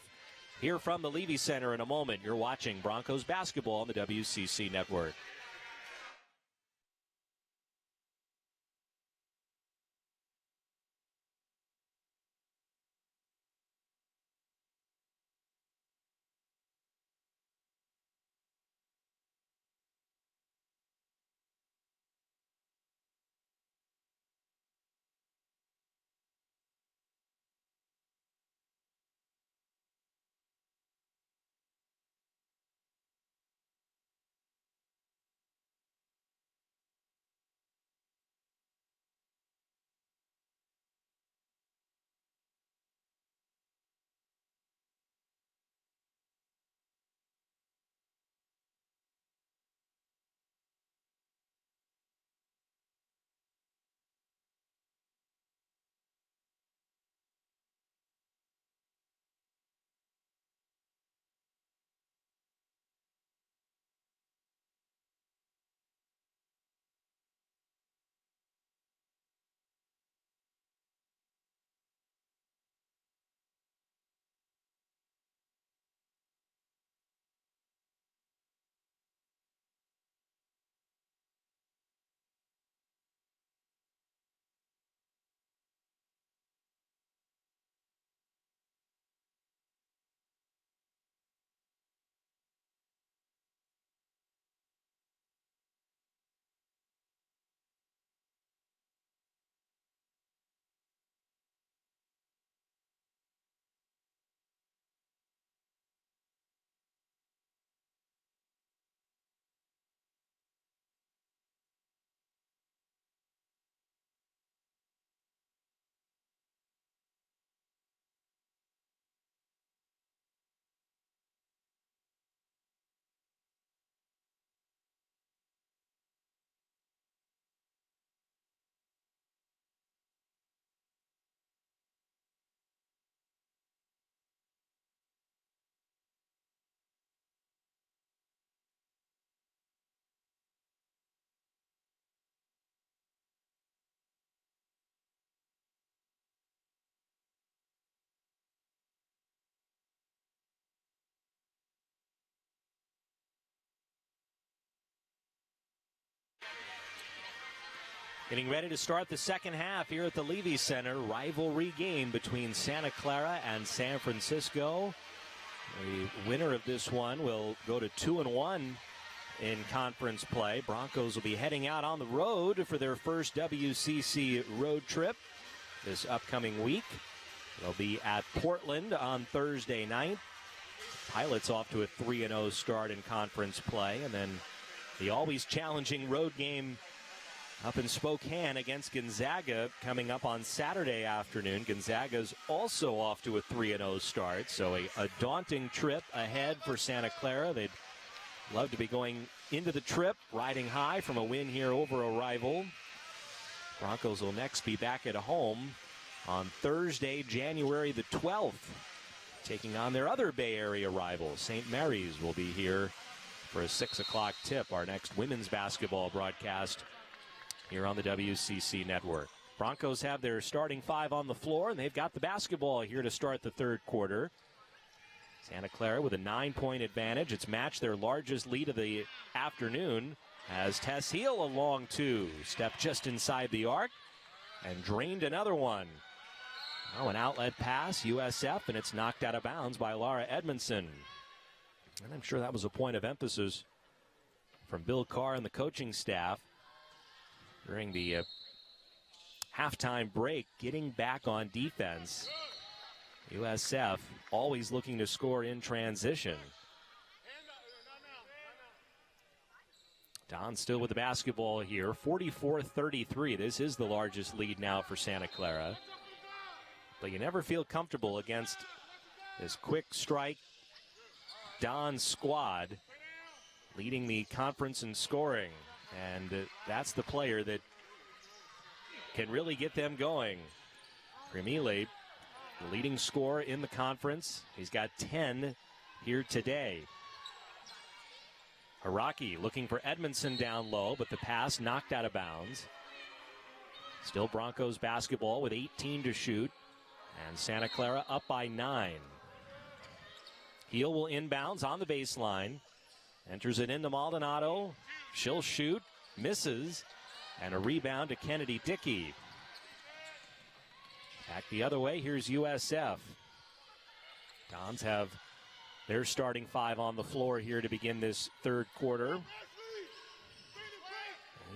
here from the Levy Center in a moment. You're watching Broncos basketball on the WCC Network. Getting ready to start the second half here at the Levy Center. Rivalry game between Santa Clara and San Francisco. The winner of this one will go to 2-1 in conference play. Broncos will be heading out on the road for their first WCC road trip this upcoming week. They'll be at Portland on Thursday night. Pilots off to a 3-0 start in conference play. And then the always challenging road game up in Spokane against Gonzaga coming up on Saturday afternoon. Gonzaga's also off to a 3-0 start, so a daunting trip ahead for Santa Clara. They'd love to be going into the trip riding high from a win here over a rival. Broncos will next be back at home on Thursday, January the 12th, taking on their other Bay Area rival. St. Mary's will be here for a 6 o'clock tip, our next women's basketball broadcast here on the WCC Network. Broncos have their starting five on the floor, and they've got the basketball here to start the third quarter. Santa Clara with a 9-point advantage. It's matched their largest lead of the afternoon as Tess Heel a long two. Stepped just inside the arc and drained another one. Now an outlet pass, USF, and it's knocked out of bounds by Laura Edmondson. And I'm sure that was a point of emphasis from Bill Carr and the coaching staff during the halftime break, getting back on defense. USF always looking to score in transition. Don still with the basketball here, 44-33. This is the largest lead now for Santa Clara. But you never feel comfortable against this quick strike Don squad leading the conference in scoring. And that's the player that can really get them going. Cremile, the leading scorer in the conference. He's got 10 here today. Haraki looking for Edmondson down low, but the pass knocked out of bounds. Still Broncos basketball with 18 to shoot. And Santa Clara up by 9. Heel will inbounds on the baseline. Enters it into Maldonado. She'll shoot, misses, and a rebound to Kennedy Dickey. Back the other way, here's USF. Dons have their starting five on the floor here to begin this third quarter.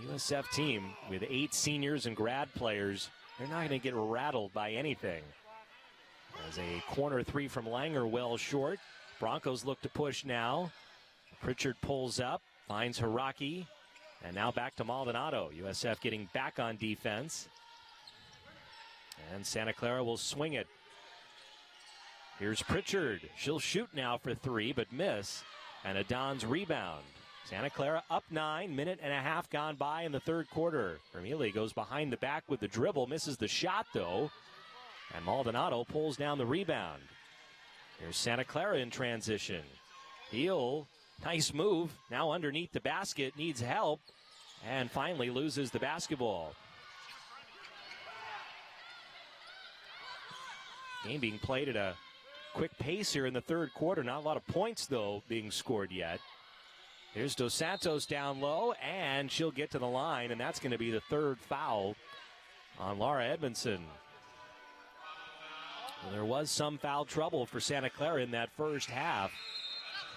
The USF team with 8 seniors and grad players, they're not going to get rattled by anything. As a corner three from Langer well short. Broncos look to push now. Pritchard pulls up, finds Haraki, and now back to Maldonado. USF getting back on defense. And Santa Clara will swing it. Here's Pritchard. She'll shoot now for 3, but miss. And a Don's rebound. Santa Clara up 9, minute and a half gone by in the third quarter. Vermilli goes behind the back with the dribble, misses the shot though. And Maldonado pulls down the rebound. Here's Santa Clara in transition. Heel, nice move. Now underneath the basket, needs help. And finally loses the basketball. Game being played at a quick pace here in the third quarter. Not a lot of points, though, being scored yet. Here's Dos Santos down low, and she'll get to the line, and that's going to be the third foul on Laura Edmondson. Well, there was some foul trouble for Santa Clara in that first half.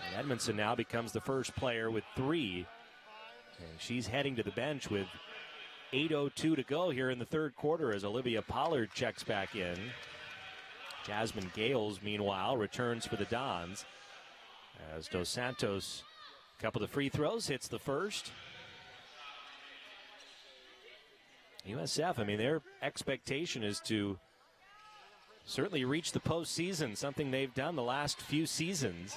And Edmondson now becomes the first player with 3. And she's heading to the bench with 8:02 to go here in the third quarter as Olivia Pollard checks back in. Jasmine Gales, meanwhile, returns for the Dons. As Dos Santos, a couple of free throws, hits the first. USF, I mean, their expectation is to certainly reach the postseason, something they've done the last few seasons.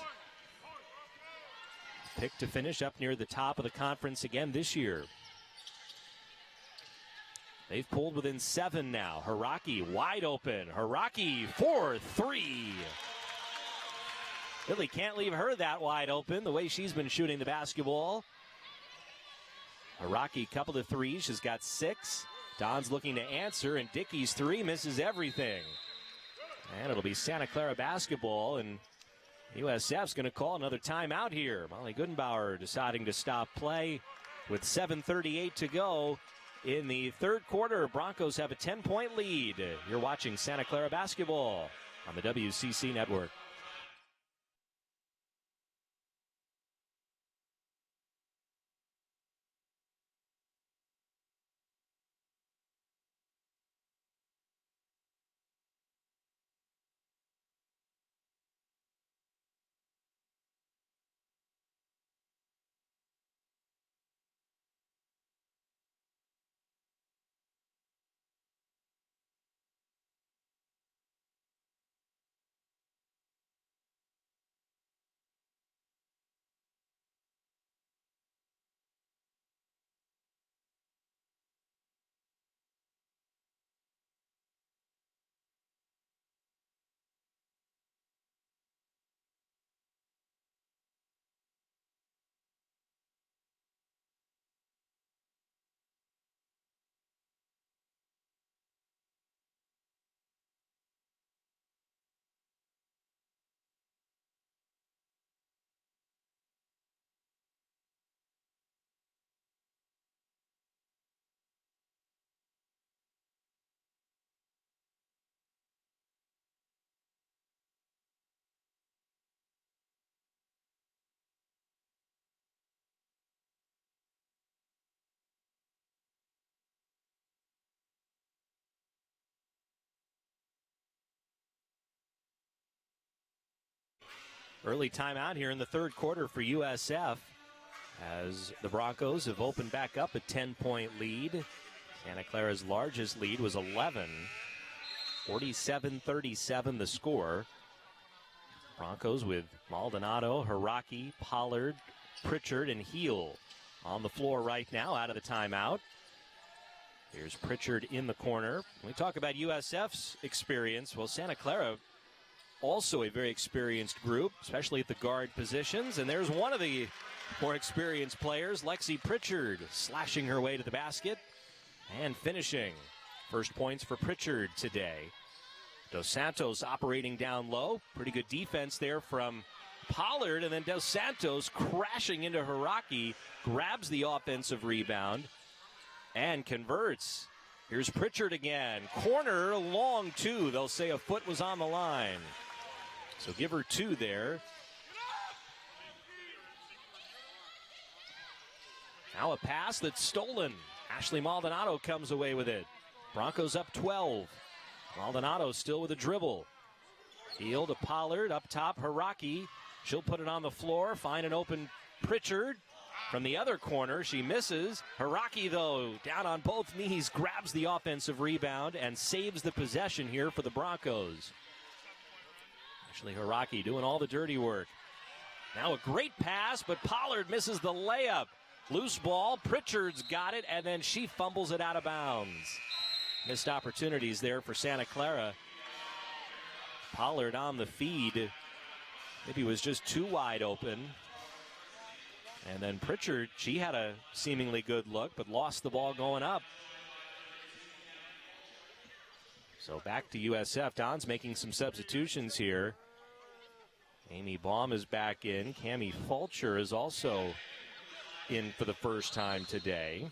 Picked to finish up near the top of the conference again this year. They've pulled within 7 now. Haraki wide open. Haraki for 3. Really can't leave her that wide open the way she's been shooting the basketball. Haraki, couple of threes. She's got 6. Don's looking to answer, and Dickey's 3 misses everything. And it'll be Santa Clara basketball, and USF's going to call another timeout here. Molly Goodenbauer deciding to stop play with 7:38 to go in the third quarter. Broncos have a 10-point lead. You're watching Santa Clara basketball on the WCC Network. Early timeout here in the third quarter for USF as the Broncos have opened back up a 10-point lead. Santa Clara's largest lead was 11. 47-37 the score. Broncos with Maldonado, Haraki, Pollard, Pritchard, and Heel on the floor right now out of the timeout. Here's Pritchard in the corner. When we talk about USF's experience, well, Santa Clara also a very experienced group, especially at the guard positions. And there's one of the more experienced players, Lexi Pritchard, slashing her way to the basket and finishing. First points for Pritchard today. Dos Santos operating down low. Pretty good defense there from Pollard. And then Dos Santos crashing into Haraki, grabs the offensive rebound and converts. Here's Pritchard again. Corner, long two. They'll say a foot was on the line. So give her two there. Now a pass that's stolen. Ashley Maldonado comes away with it. Broncos up 12. Maldonado still with a dribble. Heel to Pollard, up top, Haraki. She'll put it on the floor, find an open Pritchard. From the other corner, she misses. Haraki, though, down on both knees, grabs the offensive rebound and saves the possession here for the Broncos. Ashley Haraki doing all the dirty work. Now a great pass, but Pollard misses the layup. Loose ball, Pritchard's got it, and then she fumbles it out of bounds. Missed opportunities there for Santa Clara. Pollard on the feed. Maybe was just too wide open. And then Pritchard, she had a seemingly good look, but lost the ball going up. So back to USF. Don's making some substitutions here. Amy Baum is back in. Cami Fulcher is also in for the first time today.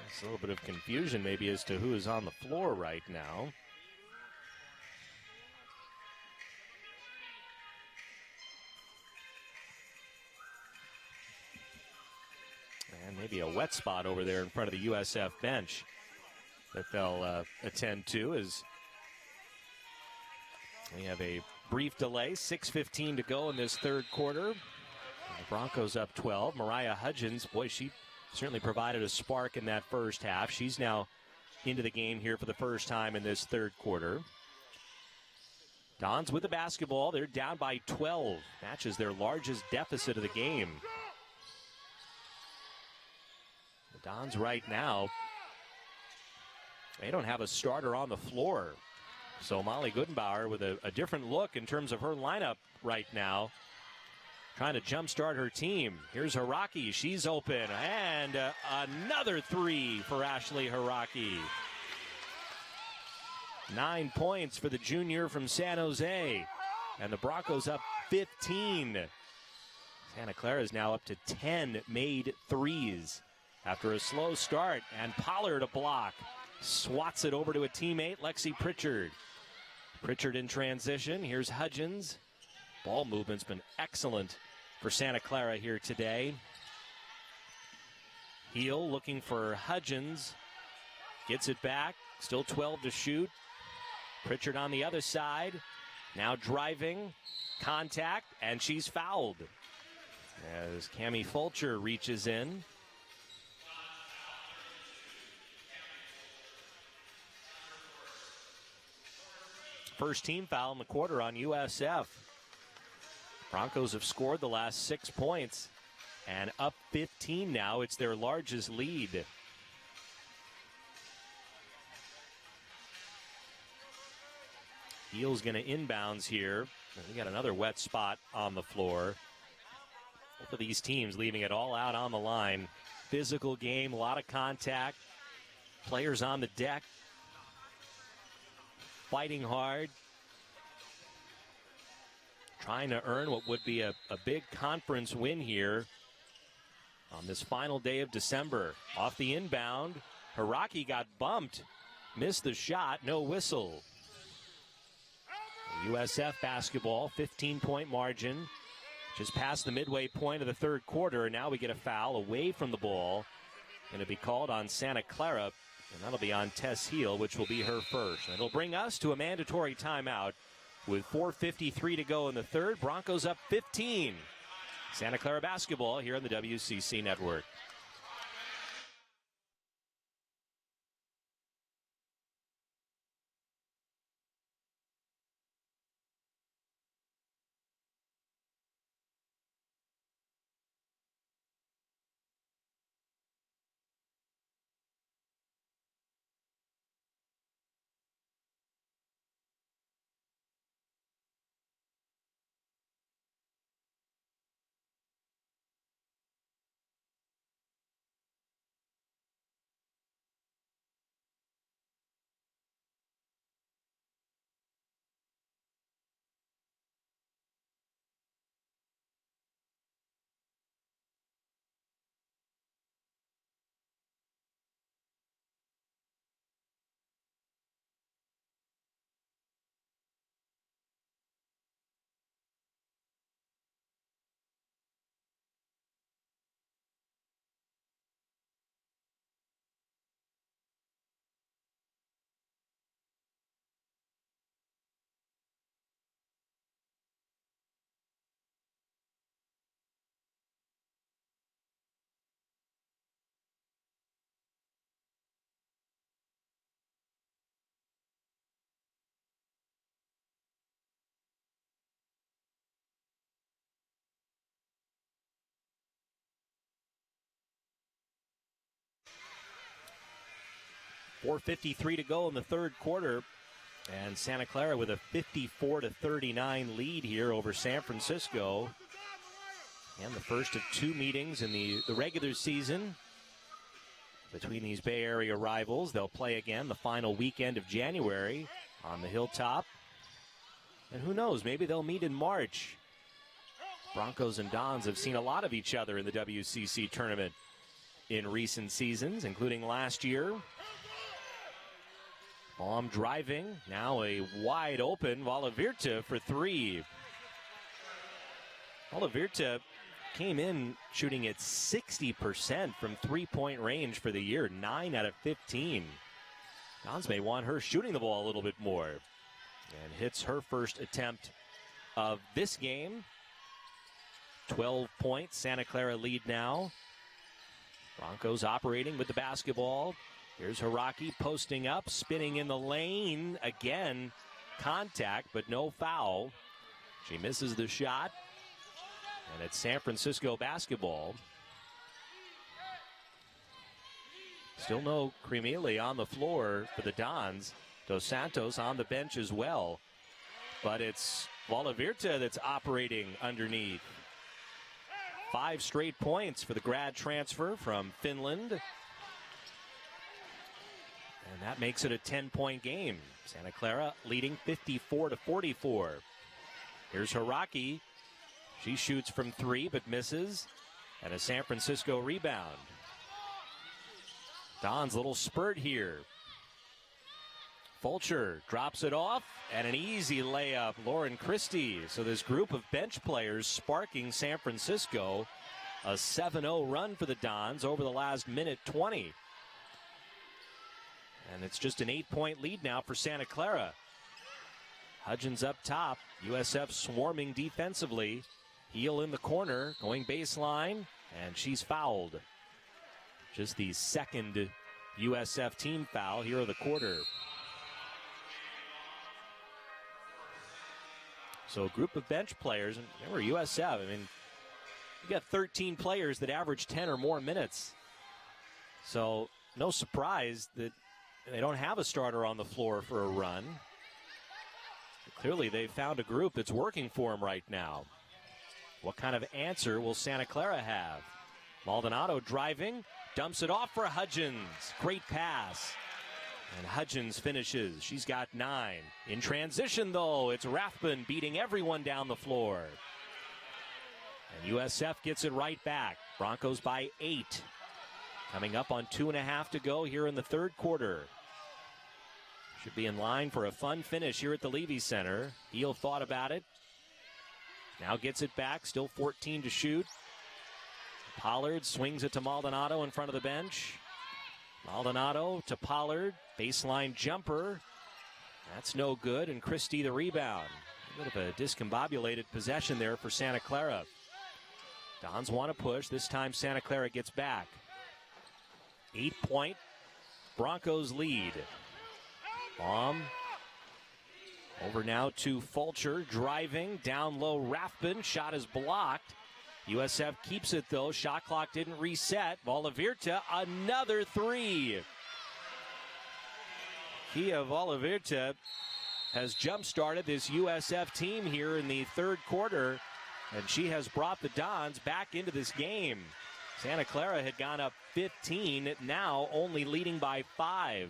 There's a little bit of confusion maybe as to who is on the floor right now. And maybe a wet spot over there in front of the USF bench that they'll attend to as we have a brief delay. 6:15 to go in this third quarter. And the Broncos up 12. Mariah Hudgens, boy, she certainly provided a spark in that first half. She's now into the game here for the first time in this third quarter. Dons with the basketball. They're down by 12. Matches their largest deficit of the game. The Dons right now, they don't have a starter on the floor. So Molly Goodenbauer with a different look in terms of her lineup right now, trying to jumpstart her team. Here's Haraki. She's open. And another three for Ashley Haraki. 9 points for the junior from San Jose. And the Broncos up 15. Santa Clara is now up to 10 made threes after a slow start. And Pollard a block. Swats it over to a teammate, Lexi Pritchard. Pritchard in transition. Here's Hudgens. Ball movement's been excellent for Santa Clara here today. Heel looking for Hudgens. Gets it back. Still 12 to shoot. Pritchard on the other side. Now driving. Contact. And she's fouled as Cami Fulcher reaches in. First team foul in the quarter on USF. Broncos have scored the last 6 points and up 15 now. It's their largest lead. Heel's going to inbounds here. We got another wet spot on the floor. Both of these teams leaving it all out on the line. Physical game, a lot of contact. Players on the deck. Fighting hard. Trying to earn what would be a big conference win here on this final day of December. Off the inbound, Haraki got bumped. Missed the shot, no whistle. USF basketball, 15-point margin. Just past the midway point of the third quarter, and now we get a foul away from the ball. going to be called on Santa Clara, and that'll be on Tess Heel, which will be her first. And it'll bring us to a mandatory timeout with 4:53 to go in the third. Broncos up 15. Santa Clara basketball here on the WCC Network. .453 to go in the third quarter. And Santa Clara with a 54-39 lead here over San Francisco. And the first of two meetings in the regular season between these Bay Area rivals. They'll play again the final weekend of January on the Hilltop. And who knows, maybe they'll meet in March. Broncos and Dons have seen a lot of each other in the WCC tournament in recent seasons, including last year. Baum driving, now a wide open Valavirta for three. Valavirta came in shooting at 60% from three-point range for the year, 9 out of 15. Dons may want her shooting the ball a little bit more. And hits her first attempt of this game. 12 points, Santa Clara lead now. Broncos operating with the basketball. Here's Haraki posting up, spinning in the lane. Again, contact, but no foul. She misses the shot. And it's San Francisco basketball. Still no Cremili on the floor for the Dons. Dos Santos on the bench as well. But it's Valavirta that's operating underneath. 5 straight points for the grad transfer from Finland. And that makes it a 10-point game. Santa Clara leading 54-44. Here's Haraki. She shoots from three but misses. And a San Francisco rebound. Don's little spurt here. Fulcher drops it off, and an easy layup, Lauren Christie. So this group of bench players sparking San Francisco. A 7-0 run for the Dons over the last minute 20. And it's just an 8-point lead now for Santa Clara. Hudgens up top, USF swarming defensively. Heel in the corner, going baseline, and she's fouled. Just the second USF team foul here of the quarter. So a group of bench players, and remember USF, I mean, you got 13 players that average 10 or more minutes. So no surprise that they don't have a starter on the floor for a run. But clearly they've found a group that's working for them right now. What kind of answer will Santa Clara have? Maldonado driving, dumps it off for Hudgens. Great pass. And Hudgens finishes. She's got 9. In transition, though, it's Rathbun beating everyone down the floor. And USF gets it right back. Broncos by 8. Coming up on 2.5 to go here in the third quarter. Should be in line for a fun finish here at the Levy Center. Heel thought about it. Now gets it back. Still 14 to shoot. Pollard swings it to Maldonado in front of the bench. Maldonado to Pollard. Baseline jumper. That's no good, and Christie the rebound. A bit of a discombobulated possession there for Santa Clara. Dons want to push. This time Santa Clara gets back. 8-point Broncos lead. Baum over now to Fulcher, driving, down low Rathbun, shot is blocked. USF keeps it though, shot clock didn't reset. Valavirta, another three. Kia Valavirta has jump-started this USF team here in the third quarter, and she has brought the Dons back into this game. Santa Clara had gone up 15, now only leading by 5.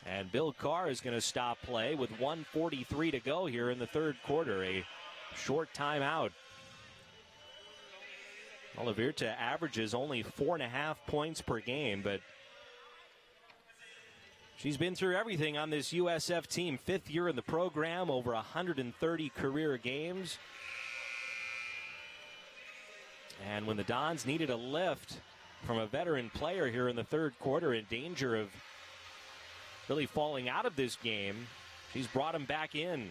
And Bill Carr is going to stop play with 1:43 to go here in the third quarter. A short timeout. Valavirta averages only 4.5 points per game, but she's been through everything on this USF team. 5th year in the program, over 130 career games. And when the Dons needed a lift from a veteran player here in the third quarter, in danger of really falling out of this game, she's brought him back in.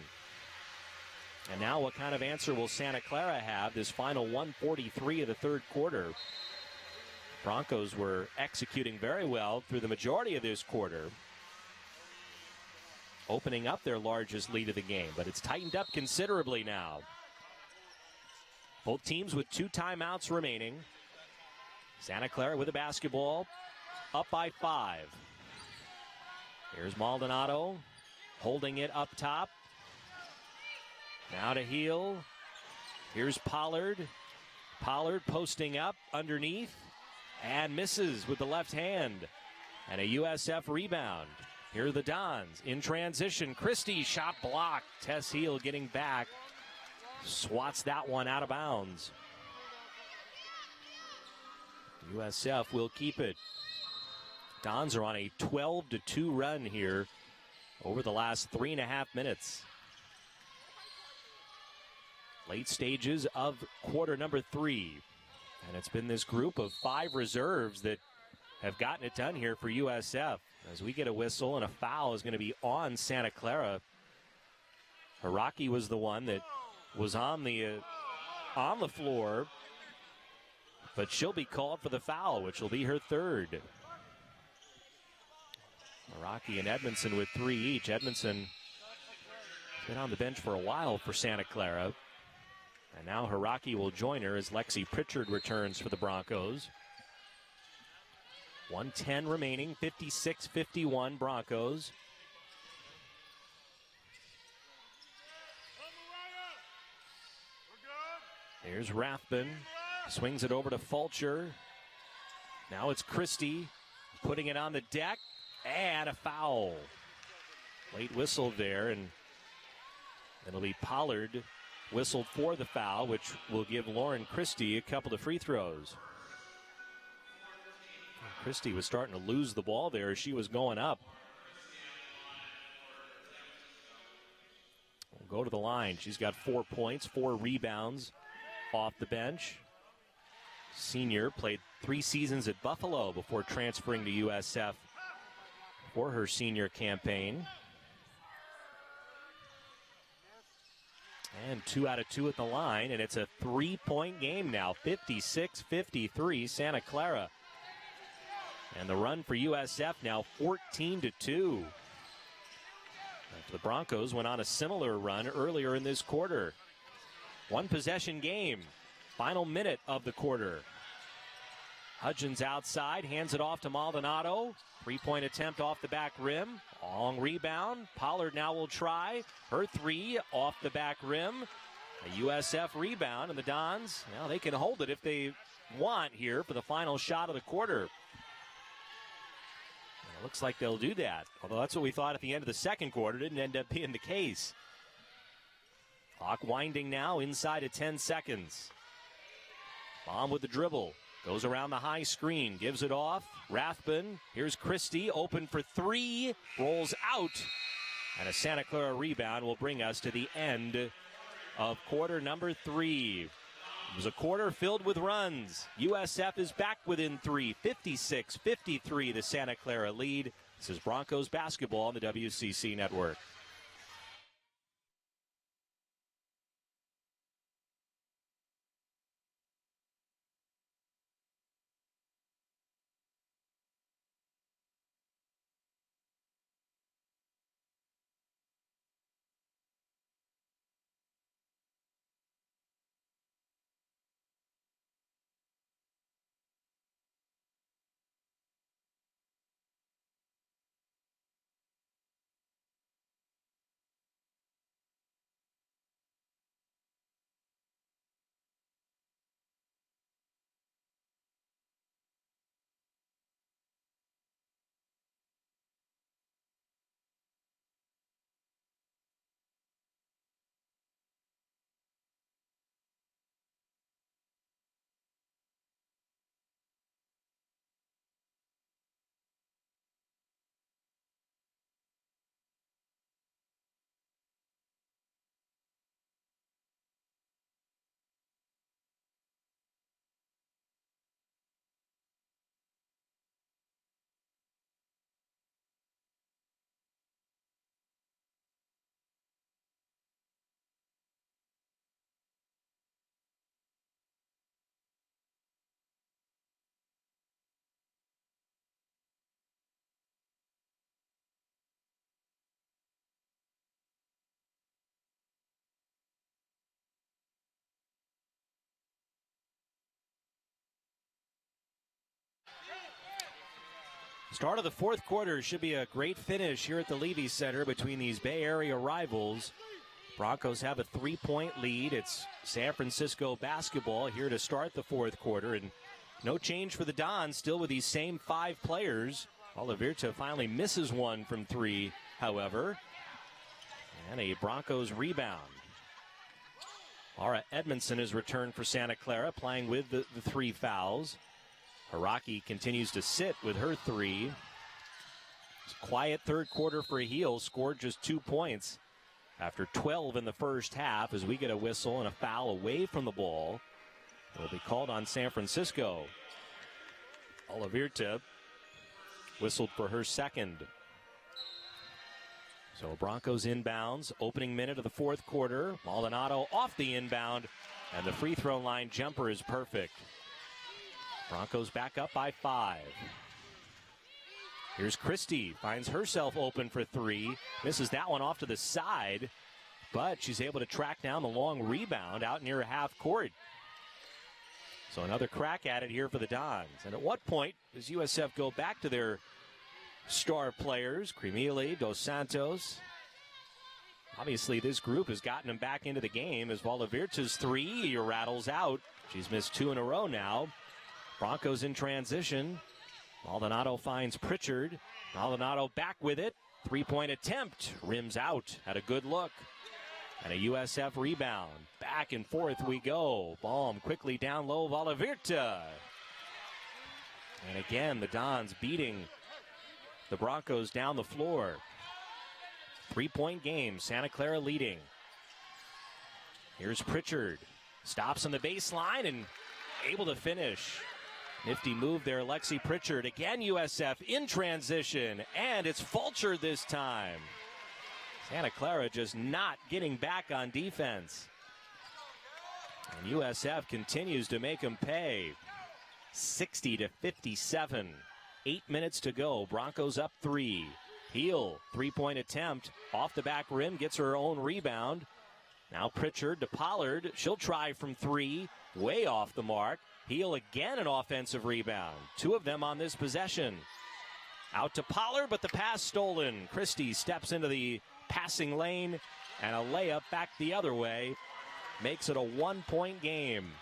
And now what kind of answer will Santa Clara have this final 1:43 of the third quarter? Broncos were executing very well through the majority of this quarter, opening up their largest lead of the game, but it's tightened up considerably now. Both teams with 2 timeouts remaining. Santa Clara with the basketball, up by 5. Here's Maldonado, holding it up top. Now to Heel. Here's Pollard. Pollard posting up underneath and misses with the left hand. And a USF rebound. Here are the Dons in transition. Christie, shot blocked. Tess Heel getting back. Swats that one out of bounds. USF will keep it. Dons are on a 12-2 run here over the last 3.5 minutes. Late stages of quarter number 3. And it's been this group of 5 reserves that have gotten it done here for USF. As we get a whistle, and a foul is going to be on Santa Clara. Haraki was the one that was on the floor, but she'll be called for the foul, which will be her third. Haraki and Edmondson with 3 each. Edmondson been on the bench for a while for Santa Clara. And now Haraki will join her as Lexi Pritchard returns for the Broncos. 1:10 remaining, 56-51 Broncos. Here's Rathbun, swings it over to Fulcher. Now it's Christie putting it on the deck, and a foul. Late whistle there, and it'll be Pollard whistled for the foul, which will give Lauren Christie a couple of free throws. Christie was starting to lose the ball there as she was going up. We'll go to the line. She's got 4 points, 4 rebounds off the bench. Senior played 3 seasons at Buffalo before transferring to USF for her senior campaign. And 2 out of 2 at the line, and it's a 3-point game now, 56-53 Santa Clara. And the run for USF now 14-2. The Broncos went on a similar run earlier in this quarter. 1 possession game, final minute of the quarter. Hudgens outside, hands it off to Maldonado. 3-point attempt off the back rim. Long rebound. Pollard now will try. Her 3 off the back rim. A USF rebound, and the Dons, well, they can hold it if they want here for the final shot of the quarter. And it looks like they'll do that. Although that's what we thought at the end of the second quarter. Didn't end up being the case. Clock winding now inside of 10 seconds. Baum with the dribble. Goes around the high screen, gives it off. Rathbun, here's Christie, open for 3, rolls out. And a Santa Clara rebound will bring us to the end of quarter number 3. It was a quarter filled with runs. USF is back within 3, 56-53, the Santa Clara lead. This is Broncos basketball on the WCC Network. Start of the fourth quarter should be a great finish here at the Levy Center between these Bay Area rivals. Broncos have a 3-point lead. It's San Francisco basketball here to start the fourth quarter. And no change for the Dons, still with these same 5 players. Oliverta finally misses one from 3, however. And a Broncos rebound. Laura Edmondson has returned for Santa Clara, playing with the 3 fouls. Haraki continues to sit with her 3. It's a quiet third quarter for Heel. Scored just 2 points after 12 in the first half as we get a whistle and a foul away from the ball. It will be called on San Francisco. Oliverta whistled for her second. So Broncos inbounds, opening minute of the fourth quarter. Maldonado off the inbound, and the free throw line jumper is perfect. Broncos back up by 5. Here's Christie, finds herself open for 3. Misses that one off to the side, but she's able to track down the long rebound out near half court. So another crack at it here for the Dons. And at what point does USF go back to their star players? Cremili, Dos Santos. Obviously, this group has gotten them back into the game as Oliverta's 3 rattles out. She's missed 2 in a row now. Broncos in transition. Maldonado finds Pritchard. Maldonado back with it. 3-point attempt. Rims out. Had a good look. And a USF rebound. Back and forth we go. Baum quickly down low of Oliverta. And again, the Dons beating the Broncos down the floor. 3-point game. Santa Clara leading. Here's Pritchard. Stops on the baseline and able to finish. Nifty move there, Lexi Pritchard. Again, USF in transition, and it's Fulcher this time. Santa Clara just not getting back on defense. And USF continues to make them pay. 60-57. 8 minutes to go. Broncos up 3. Heel, 3-point attempt. Off the back rim, gets her own rebound. Now Pritchard to Pollard. She'll try from 3. Way off the mark. Heel again, an offensive rebound. 2 of them on this possession. Out to Pollard, but the pass stolen. Christie steps into the passing lane, and a layup back the other way makes it a 1-point game.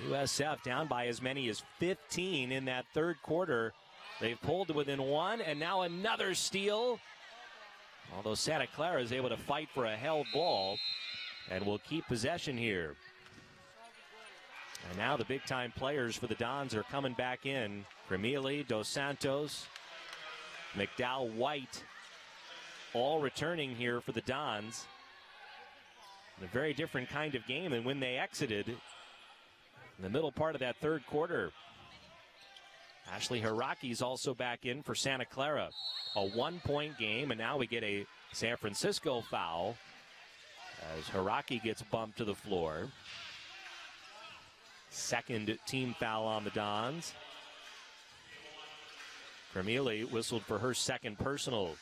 USF down by as many as 15 in that third quarter. They've pulled to within 1, and now another steal. Although Santa Clara is able to fight for a held ball, and will keep possession here. And now the big-time players for the Dons are coming back in. Cremili, Dos Santos, McDowell, White, all returning here for the Dons. A very different kind of game than when they exited in the middle part of that third quarter. Ashley Hiraki's also back in for Santa Clara. A 1-point game, and now we get a San Francisco foul as Hiraki gets bumped to the floor. Second team foul on the Dons. Vermeely whistled for her second personal.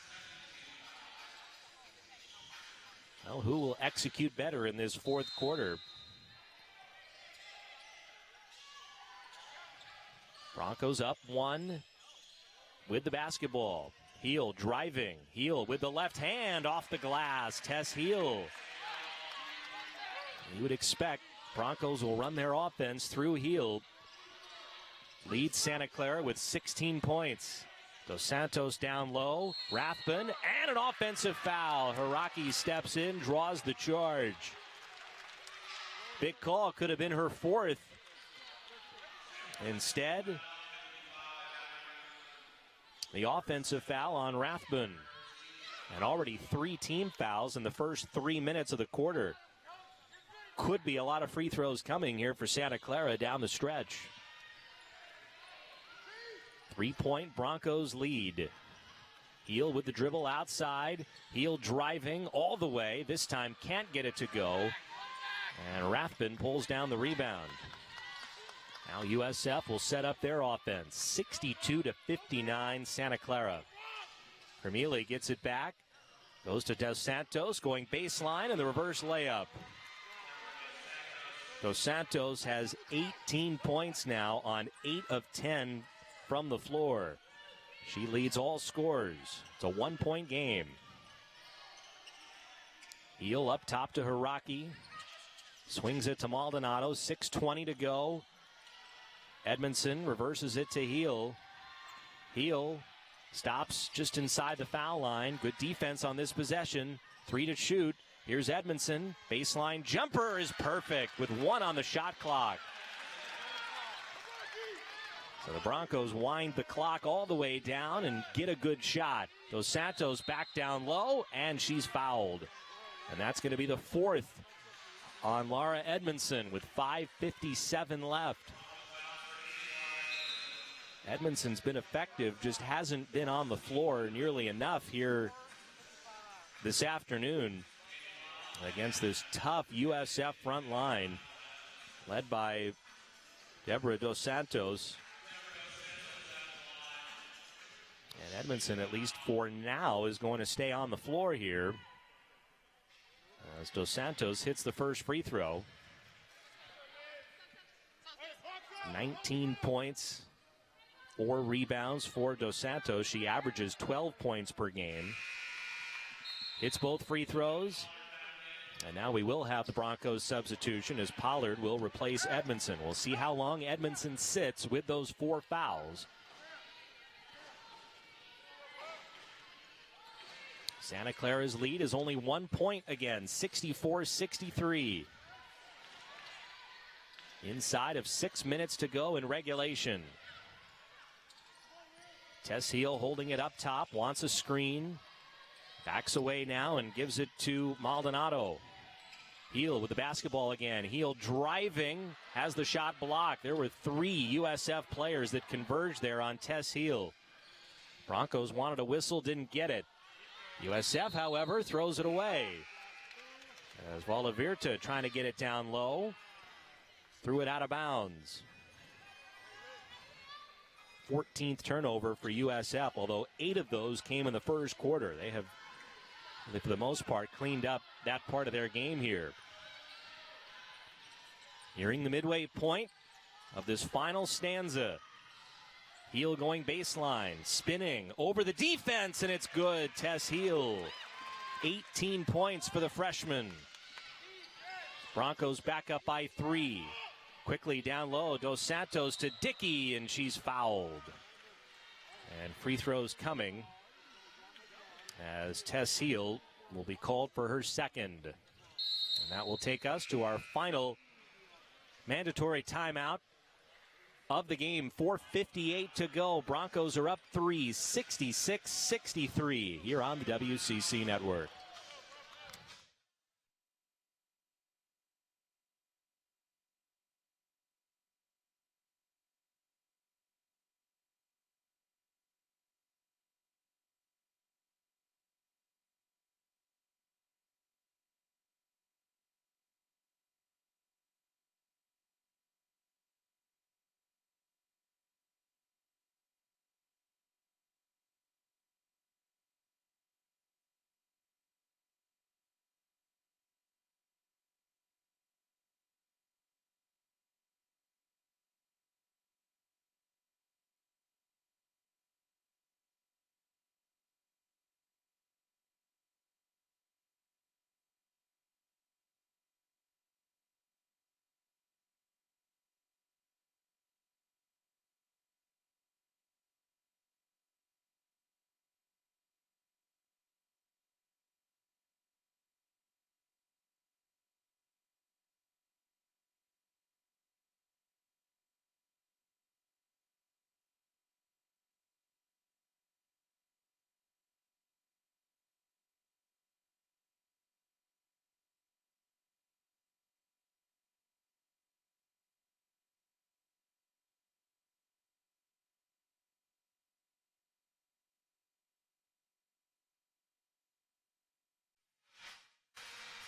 Well, who will execute better in this fourth quarter? Broncos up 1 with the basketball. Heel driving. Heel with the left hand off the glass. Tess Heel. You would expect Broncos will run their offense through Heel. Leads Santa Clara with 16 points. Dos Santos down low. Rathbun and an offensive foul. Hiraki steps in, draws the charge. Big call, could have been her fourth. Instead, the offensive foul on Rathbun. And already 3 team fouls in the first 3 minutes of the quarter. Could be a lot of free throws coming here for Santa Clara down the stretch. 3-point Broncos lead. Heel with the dribble outside. Heel driving all the way. This time can't get it to go. And Rathbun pulls down the rebound. Now USF will set up their offense. 62-59 Santa Clara. Vermeely gets it back. Goes to Dos Santos, going baseline, and the reverse layup. Dos Santos has 18 points now on 8 of 10 from the floor. She leads all scorers. It's a 1-point game. Heel up top to Hiraki. Swings it to Maldonado. 6:20 to go. Edmondson reverses it to Heel. Heel stops just inside the foul line. Good defense on this possession. 3 to shoot. Here's Edmondson. Baseline jumper is perfect with 1 on the shot clock. So the Broncos wind the clock all the way down and get a good shot. Dos Santos back down low, and she's fouled. And that's going to be the 4th on Laura Edmondson with 5:57 left. Edmondson's been effective, just hasn't been on the floor nearly enough here this afternoon against this tough USF front line led by Deborah Dos Santos. And Edmondson, at least for now, is going to stay on the floor here as Dos Santos hits the first free throw. 19 points, 4 rebounds for Dos Santos. She averages 12 points per game. Hits both free throws. And now we will have the Broncos substitution as Pollard will replace Edmondson. We'll see how long Edmondson sits with those 4 fouls. Santa Clara's lead is only 1 point again, 64-63. Inside of 6 minutes to go in regulation. Tess Heel holding it up top, wants a screen. Backs away now and gives it to Maldonado. Heel with the basketball again. Heel driving, has the shot blocked. There were 3 USF players that converged there on Tess Heel. Broncos wanted a whistle, didn't get it. USF, however, throws it away. As Valavirta trying to get it down low. Threw it out of bounds. 14th turnover for USF, although 8 of those came in the first quarter. They have, for the most part, cleaned up that part of their game here. Nearing the midway point of this final stanza. Heel going baseline, spinning over the defense, and it's good. Tess Heel, 18 points for the freshman. Broncos back up by 3. Quickly down low, Dos Santos to Dickey, and she's fouled. And free throws coming as Tess Heel will be called for her second. And that will take us to our final mandatory timeout of the game. 4:58 to go. Broncos are up 3, 66-63 here on the WCC Network.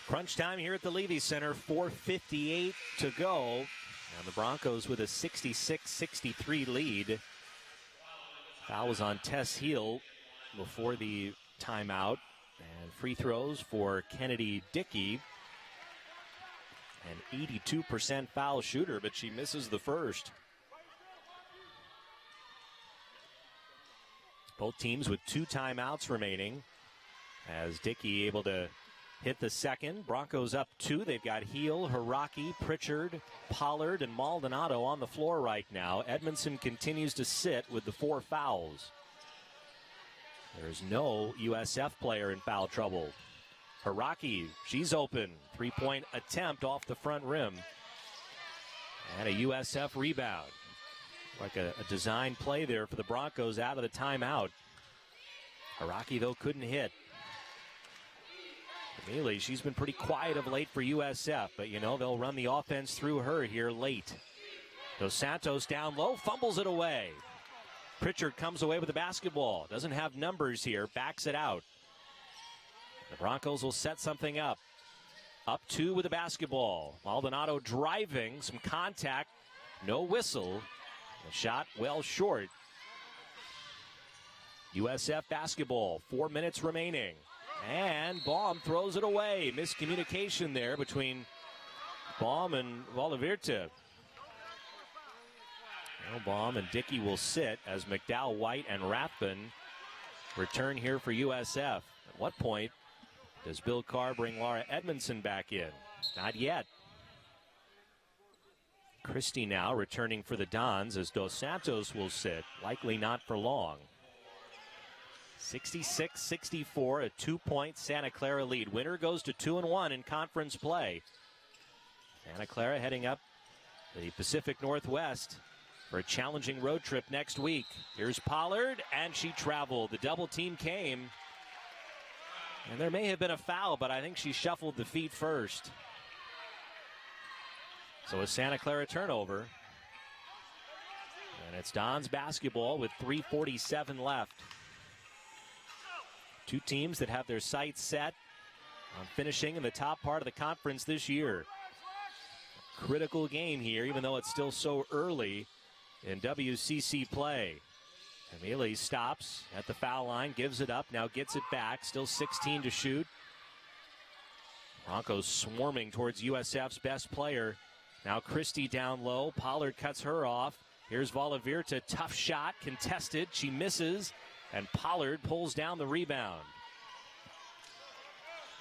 Crunch time here at the Levy Center, 4:58 to go. And the Broncos with a 66-63 lead. Foul was on Tess Heel before the timeout. And free throws for Kennedy Dickey. An 82% foul shooter, but she misses the first. Both teams with 2 timeouts remaining. As Dickey able to hit the second. Broncos up 2. They've got Heel, Hiraki, Pritchard, Pollard, and Maldonado on the floor right now. Edmondson continues to sit with the 4 fouls. There's no USF player in foul trouble. Hiraki, she's open. 3-point attempt off the front rim. And a USF rebound. Like a design play there for the Broncos out of the timeout. Hiraki, though, couldn't hit. Camille, she's been pretty quiet of late for USF, but they'll run the offense through her here late. Dos Santos down low, fumbles it away. Pritchard comes away with the basketball. Doesn't have numbers here, backs it out. The Broncos will set something up. Up 2 with the basketball. Maldonado driving, some contact, no whistle. The shot well short. USF basketball, 4 minutes remaining. And Baum throws it away. Miscommunication there between Baum and Valverde. Now Baum and Dickey will sit as McDowell, White, and Rathbun return here for USF. At what point does Bill Carr bring Laura Edmondson back in? Not yet. Christie now returning for the Dons as Dos Santos will sit. Likely not for long. 66-64, a 2-point Santa Clara lead. Winner goes to 2-1 in conference play. Santa Clara heading up the Pacific Northwest for a challenging road trip next week. Here's Pollard, and she traveled. The double team came. And there may have been a foul, but I think she shuffled the feet first. So a Santa Clara turnover. And it's Dons basketball with 3:47 left. 2 teams that have their sights set on finishing in the top part of the conference this year. Critical game here, even though it's still so early in WCC play. Camille stops at the foul line, gives it up, now gets it back. Still 16 to shoot. Broncos swarming towards USF's best player. Now Christie down low. Pollard cuts her off. Here's Valverde, tough shot, contested. She misses. And Pollard pulls down the rebound.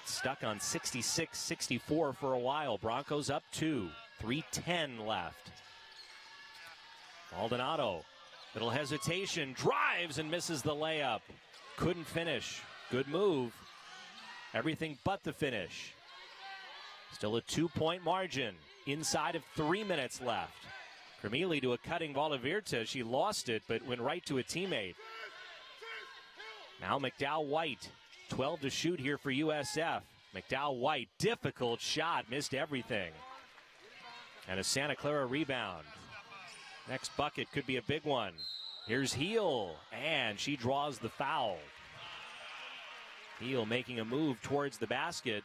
Stuck on 66-64 for a while. Broncos up 2. 3:10 left. Maldonado, little hesitation, drives and misses the layup. Couldn't finish. Good move. Everything but the finish. Still a 2-point margin. Inside of 3 minutes left. Cremili to a cutting Valverde. She lost it, but went right to a teammate. Now McDowell White, 12 to shoot here for USF. McDowell White, difficult shot, missed everything. And a Santa Clara rebound. Next bucket could be a big one. Here's Heel, and she draws the foul. Heel making a move towards the basket.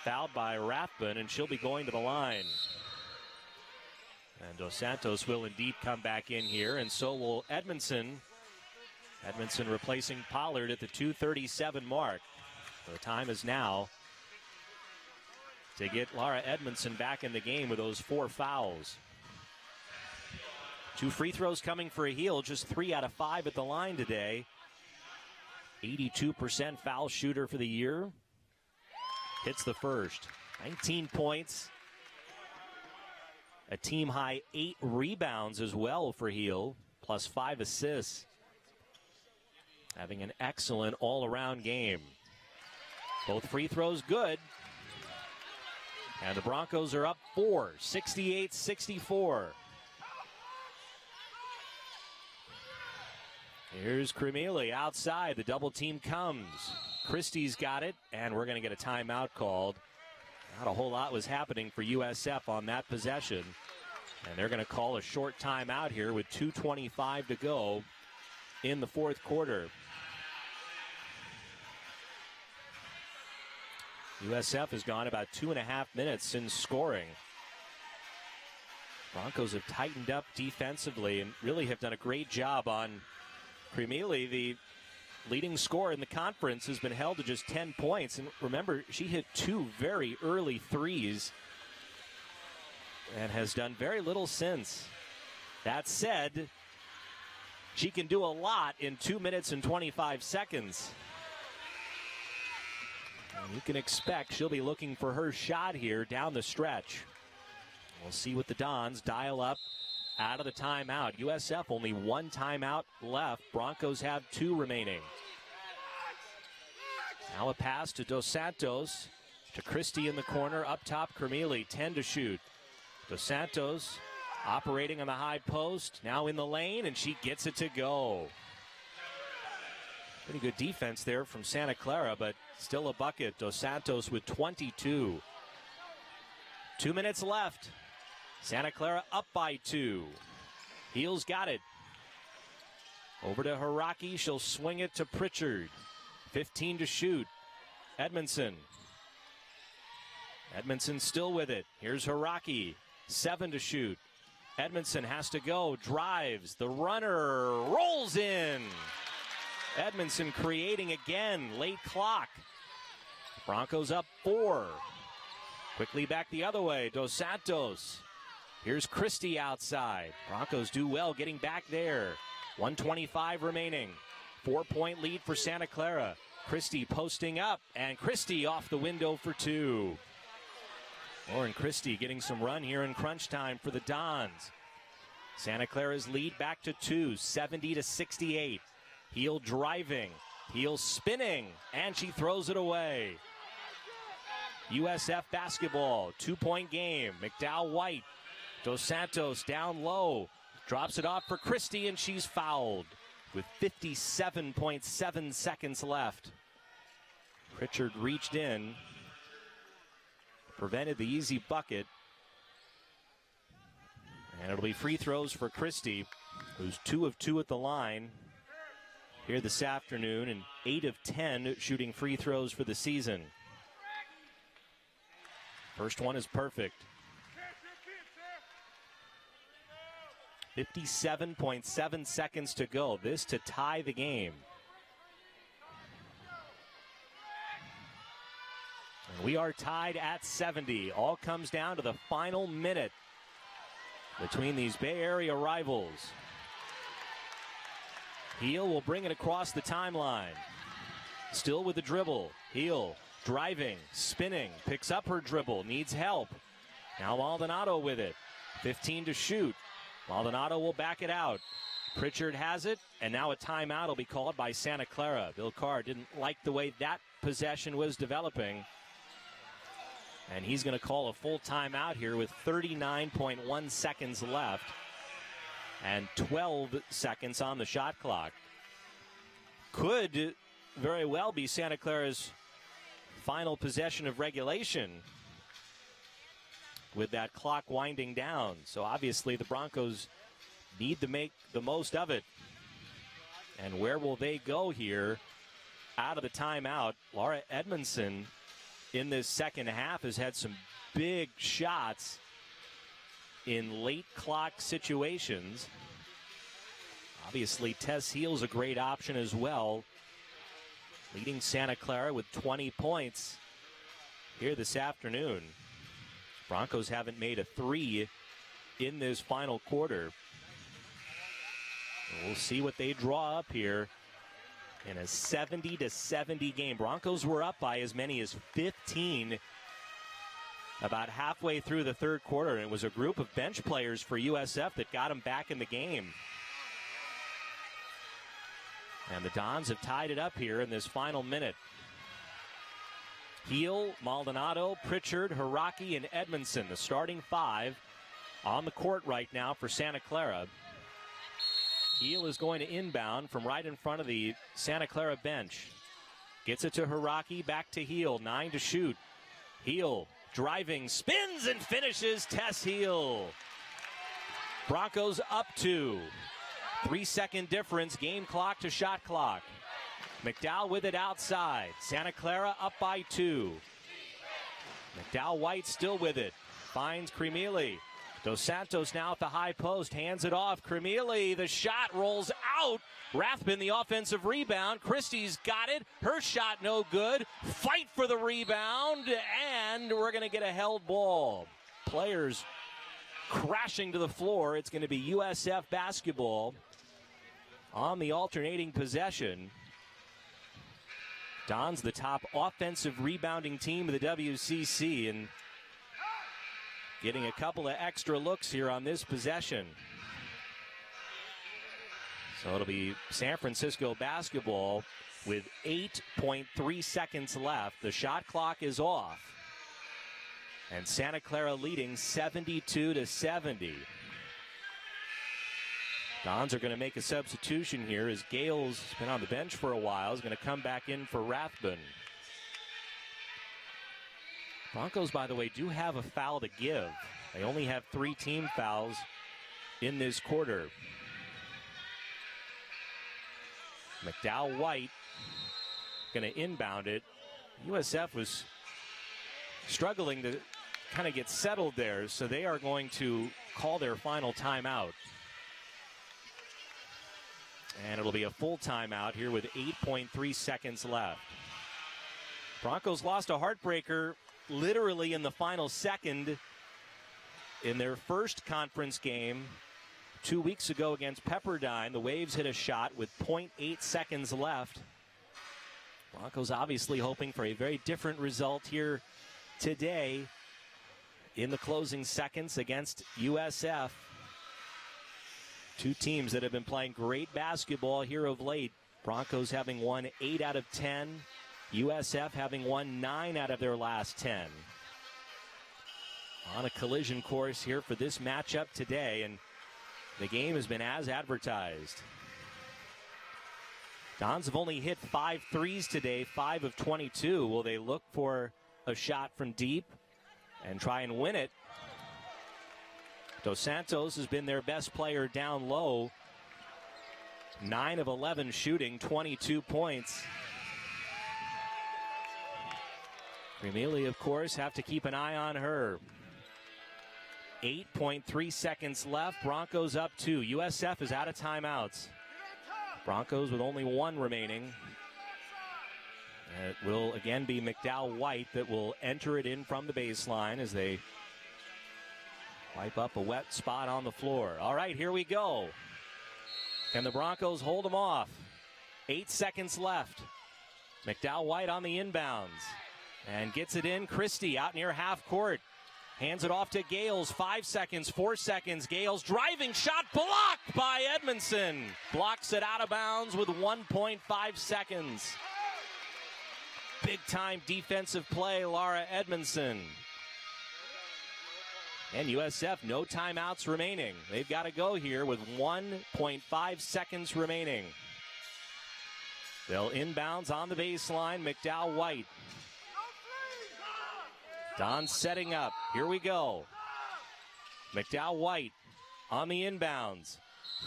Fouled by Rathbun, and she'll be going to the line. And Dos Santos will indeed come back in here, and so will Edmondson. Edmondson replacing Pollard at the 2:37 mark. The time is now to get Laura Edmondson back in the game with those 4 fouls. 2 free throws coming for a Heel, just 3 out of 5 at the line today. 82% foul shooter for the year. Hits the first. 19 points. A team high 8 rebounds as well for Heel, plus 5 assists. Having an excellent all-around game. Both free throws good. And the Broncos are up 4, 68-64. Here's Cremili outside. The double team comes. Christie's got it, and we're going to get a timeout called. Not a whole lot was happening for USF on that possession. And they're going to call a short timeout here with 2:25 to go in the fourth quarter. USF has gone about 2.5 minutes since scoring. Broncos have tightened up defensively and really have done a great job on Cremili. The leading scorer in the conference has been held to just 10 points. And remember, she hit 2 very early threes and has done very little since. That said, she can do a lot in 2 minutes and 25 seconds. And you can expect she'll be looking for her shot here down the stretch. We'll see what the Dons dial up out of the timeout. USF only 1 timeout left. Broncos have 2 remaining. Now a pass to Dos Santos, to Christie in the corner. Up top, Cremili, 10 to shoot. Dos Santos operating on the high post, now in the lane, and she gets it to go. Pretty good defense there from Santa Clara, but still a bucket. Dos Santos with 22. 2 minutes left. Santa Clara up by 2. Heels got it. Over to Haraki. She'll swing it to Pritchard. 15 to shoot. Edmondson. Edmondson still with it. Here's Haraki. 7 to shoot. Edmondson has to go. Drives. The runner rolls in. Edmondson creating again. Late clock. Broncos up 4. Quickly back the other way. Dos Santos. Here's Christie outside. Broncos do well getting back there. 1:25 remaining. 4-point lead for Santa Clara. Christie posting up, and Christie off the window for 2. Lauren Christie getting some run here in crunch time for the Dons. Santa Clara's lead back to 2, 70-68. Heel driving, heel spinning, and she throws it away. USF basketball, 2-point game. McDowell White. Dos Santos down low. Drops it off for Christie, and she's fouled with 57.7 seconds left. Pritchard reached in, prevented the easy bucket. And it'll be free throws for Christie, who's 2 of 2 at the line here this afternoon, and 8 of 10 shooting free throws for the season. First one is perfect. 57.7 seconds to go. This to tie the game. And we are tied at 70. All comes down to the final minute between these Bay Area rivals. Heel will bring it across the timeline. Still with the dribble. Heel driving, spinning, picks up her dribble, needs help. Now Maldonado with it. 15 to shoot. Maldonado will back it out. Pritchard has it, and now a timeout will be called by Santa Clara. Bill Carr didn't like the way that possession was developing, and he's going to call a full timeout here with 39.1 seconds left and 12 seconds on the shot clock. Could very well be Santa Clara's final possession of regulation with that clock winding down. So obviously the Broncos need to make the most of it. And where will they go here out of the timeout? Laura Edmondson in this second half has had some big shots in late clock situations. Obviously Tess Heel's a great option as well, leading Santa Clara with 20 points here this afternoon. Broncos haven't made a 3 in this final quarter. We'll see what they draw up here in a 70-70 game. Broncos were up by as many as 15 about halfway through the third quarter, and it was a group of bench players for USF that got them back in the game. And the Dons have tied it up here in this final minute. Heel, Maldonado, Pritchard, Haraki, and Edmondson, the starting 5 on the court right now for Santa Clara. Heel is going to inbound from right in front of the Santa Clara bench. Gets it to Haraki, back to Heel, 9 to shoot. Heel driving, spins and finishes. Tess Heel. Broncos up 2. 3-second difference, game clock to shot clock. McDowell with it outside. Santa Clara up by 2. McDowell White still with it. Finds Cremili. Dos Santos now at the high post. Hands it off. Cremili, the shot rolls out. Rathbun, the offensive rebound. Christie's got it. Her shot no good. Fight for the rebound. And we're going to get a held ball. Players crashing to the floor. It's going to be USF basketball on the alternating possession. Don's the top offensive rebounding team of the WCC and getting a couple of extra looks here on this possession. So it'll be San Francisco basketball with 8.3 seconds left. The shot clock is off. And Santa Clara leading 72-70. Dons are going to make a substitution here as Gales has been on the bench for a while. Is going to come back in for Rathbun. Broncos, by the way, do have a foul to give. They only have 3 team fouls in this quarter. McDowell White going to inbound it. USF was struggling to kind of get settled there, so they are going to call their final timeout. And it'll be a full timeout here with 8.3 seconds left. Broncos lost a heartbreaker literally in the final second in their first conference game 2 weeks ago against Pepperdine. The Waves hit a shot with 0.8 seconds left. Broncos obviously hoping for a very different result here today in the closing seconds against USF. Two teams that have been playing great basketball here of late. Broncos having won 8 out of 10. USF having won 9 out of their last 10. On a collision course here for this matchup today, and the game has been as advertised. Dons have only hit 5 threes today, 5 of 22. Will they look for a shot from deep and try and win it? Dos Santos has been their best player down low. 9 of 11 shooting, 22 points. Cremili, of course, have to keep an eye on her. 8.3 seconds left. Broncos up 2. USF is out of timeouts. Broncos with only 1 remaining. It will again be McDowell White that will enter it in from the baseline as they wipe up a wet spot on the floor. All right, here we go. Can the Broncos hold them off? 8 seconds left. McDowell White on the inbounds and gets it in. Christie out near half court. Hands it off to Gales. 5 seconds, 4 seconds. Gales driving shot blocked by Edmondson. Blocks it out of bounds with 1.5 seconds. Big time defensive play, Laura Edmondson. And USF, no timeouts remaining. They've got to go here with 1.5 seconds remaining. They'll inbounds on the baseline. McDowell White. Don setting up. Here we go. McDowell White on the inbounds.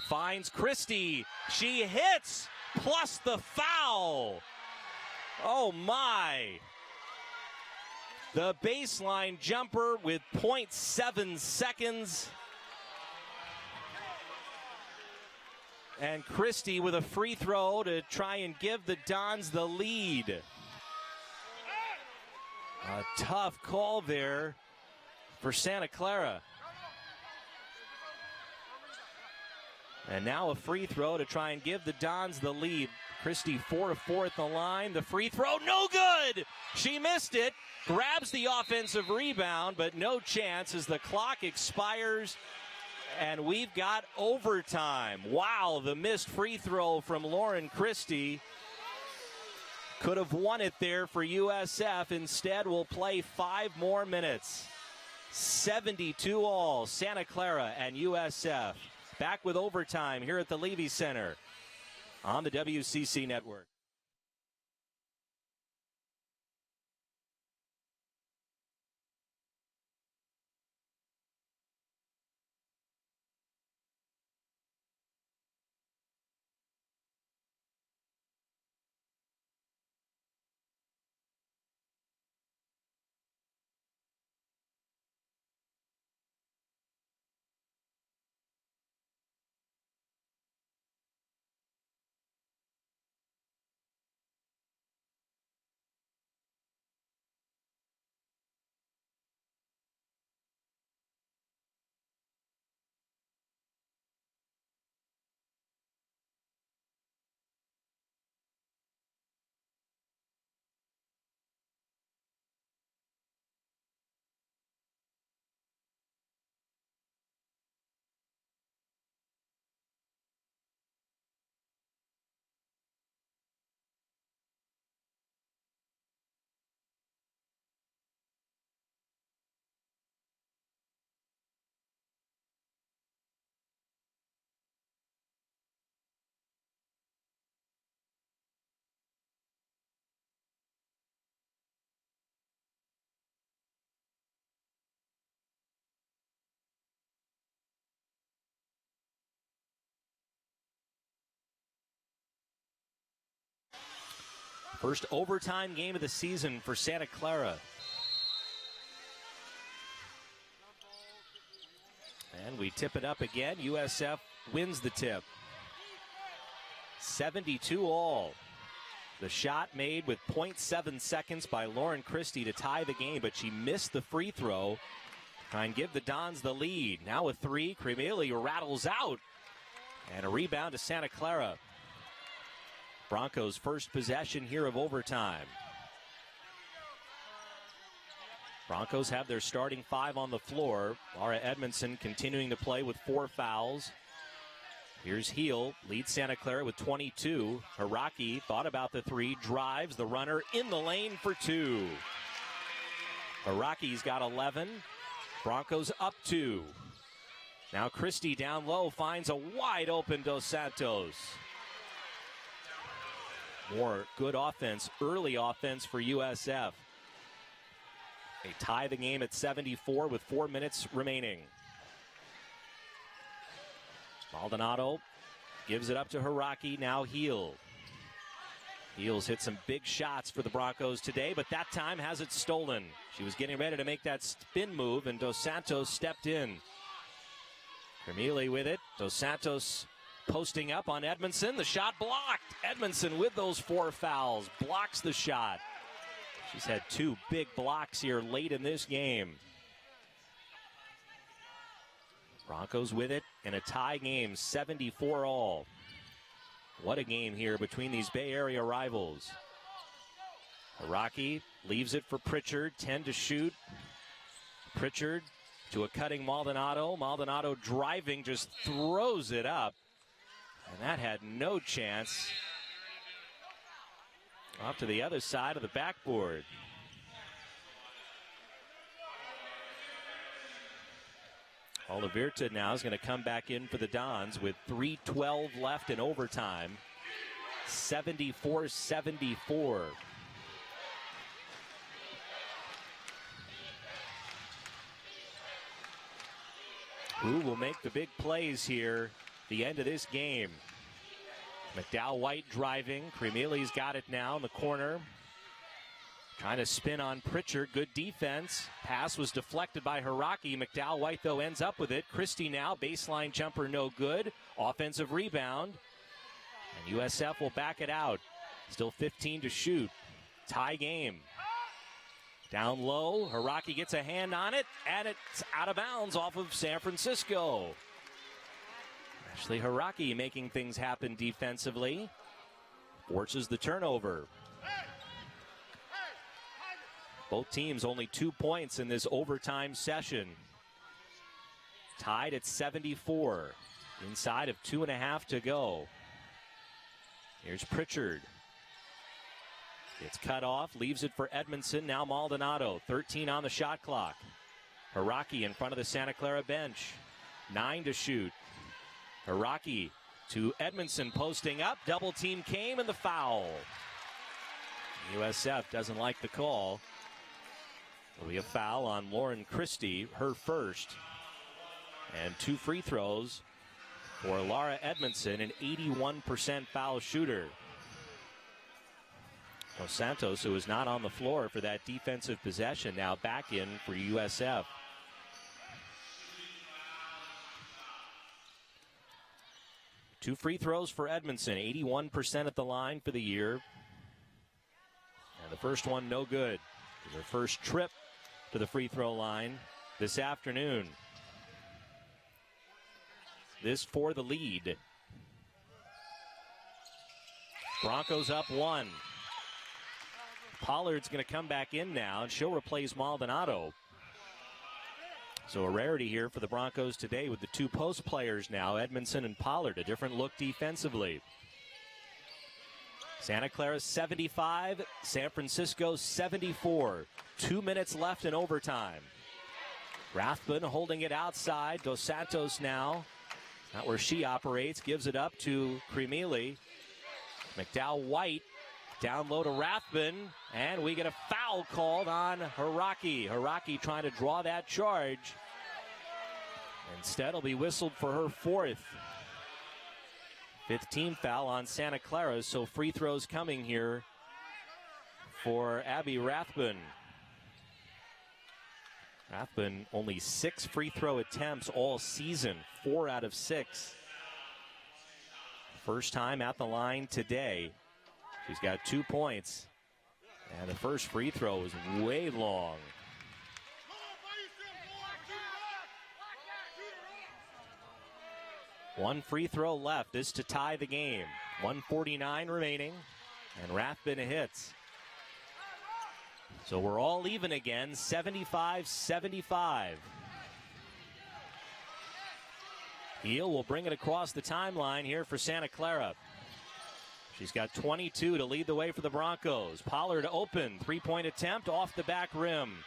Finds Christie. She hits, plus the foul. Oh, my. The baseline jumper with 0.7 seconds. And Christie with a free throw to try and give the Dons the lead. A tough call there for Santa Clara. And now a free throw to try and give the Dons the lead. Christie 4 of 4 at the line. The free throw, no good! She missed it. Grabs the offensive rebound, but no chance as the clock expires. And we've got overtime. Wow, the missed free throw from Lauren Christie. Could have won it there for USF. Instead, we'll play 5 more minutes. 72 all, Santa Clara and USF. Back with overtime here at the Levy Center on the WCC Network. First overtime game of the season for Santa Clara. And we tip it up again. USF wins the tip. 72 all. The shot made with 0.7 seconds by Lauren Christie to tie the game, but she missed the free throw. Try and give the Dons the lead. Now a three. Cremealy rattles out. And a rebound to Santa Clara. Broncos' first possession here of overtime. Broncos have their starting five on the floor. Laura Edmondson continuing to play with 4 fouls. Here's Heel, leads Santa Clara with 22. Haraki thought about the three, drives the runner in the lane for 2. Haraki's got 11. Broncos up 2. Now Christie down low finds a wide open Dos Santos. More good offense, early offense for USF. They tie the game at 74 with 4 minutes remaining. Maldonado gives it up to Haraki, now Heel. Heel's hit some big shots for the Broncos today, but that time has it stolen. She was getting ready to make that spin move, and Dos Santos stepped in. Cremealy with it. Dos Santos posting up on Edmondson. The shot blocked. Edmondson with those 4 fouls blocks the shot. She's had 2 big blocks here late in this game. Broncos with it in a tie game, 74 all. What a game here between these Bay Area rivals. Haraki leaves it for Pritchard, 10 to shoot. Pritchard to a cutting Maldonado. Maldonado driving, just throws it up. And that had no chance. Off to the other side of the backboard. Oliverta now is going to come back in for the Dons with 3:12 left in overtime. 74-74. Who will make the big plays here the end of this game? McDowell White driving. Cremealy's got it now in the corner. Trying to spin on Pritchard. Good defense. Pass was deflected by Haraki. McDowell White, though, ends up with it. Christie now. Baseline jumper no good. Offensive rebound. And USF will back it out. Still 15 to shoot. Tie game. Down low. Haraki gets a hand on it. And it's out of bounds off of San Francisco. Ashley Haraki making things happen defensively. Forces the turnover. Both teams only 2 points in this overtime session. Tied at 74. Inside of 2.5 to go. Here's Pritchard. It's cut off, leaves it for Edmondson. Now Maldonado, 13 on the shot clock. Haraki in front of the Santa Clara bench. 9 to shoot. Haraki to Edmondson posting up. Double team came and the foul. USF doesn't like the call. There'll be a foul on Lauren Christie, her first. And 2 free throws for Laura Edmondson, an 81% foul shooter. Dos Santos, who is not on the floor for that defensive possession, now back in for USF. Two free throws for Edmondson, 81% at the line for the year. And the first one no good. Her first trip to the free throw line this afternoon. This for the lead. Broncos up 1. Pollard's going to come back in now, and she'll replace Maldonado. So a rarity here for the Broncos today with the 2 post players now, Edmondson and Pollard, a different look defensively. Santa Clara 75, San Francisco 74. 2 minutes left in overtime. Rathbun holding it outside. Dos Santos now, not where she operates, gives it up to Cremealy. McDowell White down low to Rathbun, and we get a foul called on Haraki. Haraki trying to draw that charge. Instead, will be whistled for her 4th. 5th team foul on Santa Clara, so free throws coming here for Abby Rathbun. Rathbun only 6 free throw attempts all season, 4 out of 6. First time at the line today. She's got 2 points. And the first free throw is way long. One free throw left. This to tie the game. 1:49 remaining. And Rathbun hits. So we're all even again, 75-75. Heel will bring it across the timeline here for Santa Clara. She's got 22 to lead the way for the Broncos. Pollard open, 3-point attempt off the back rim.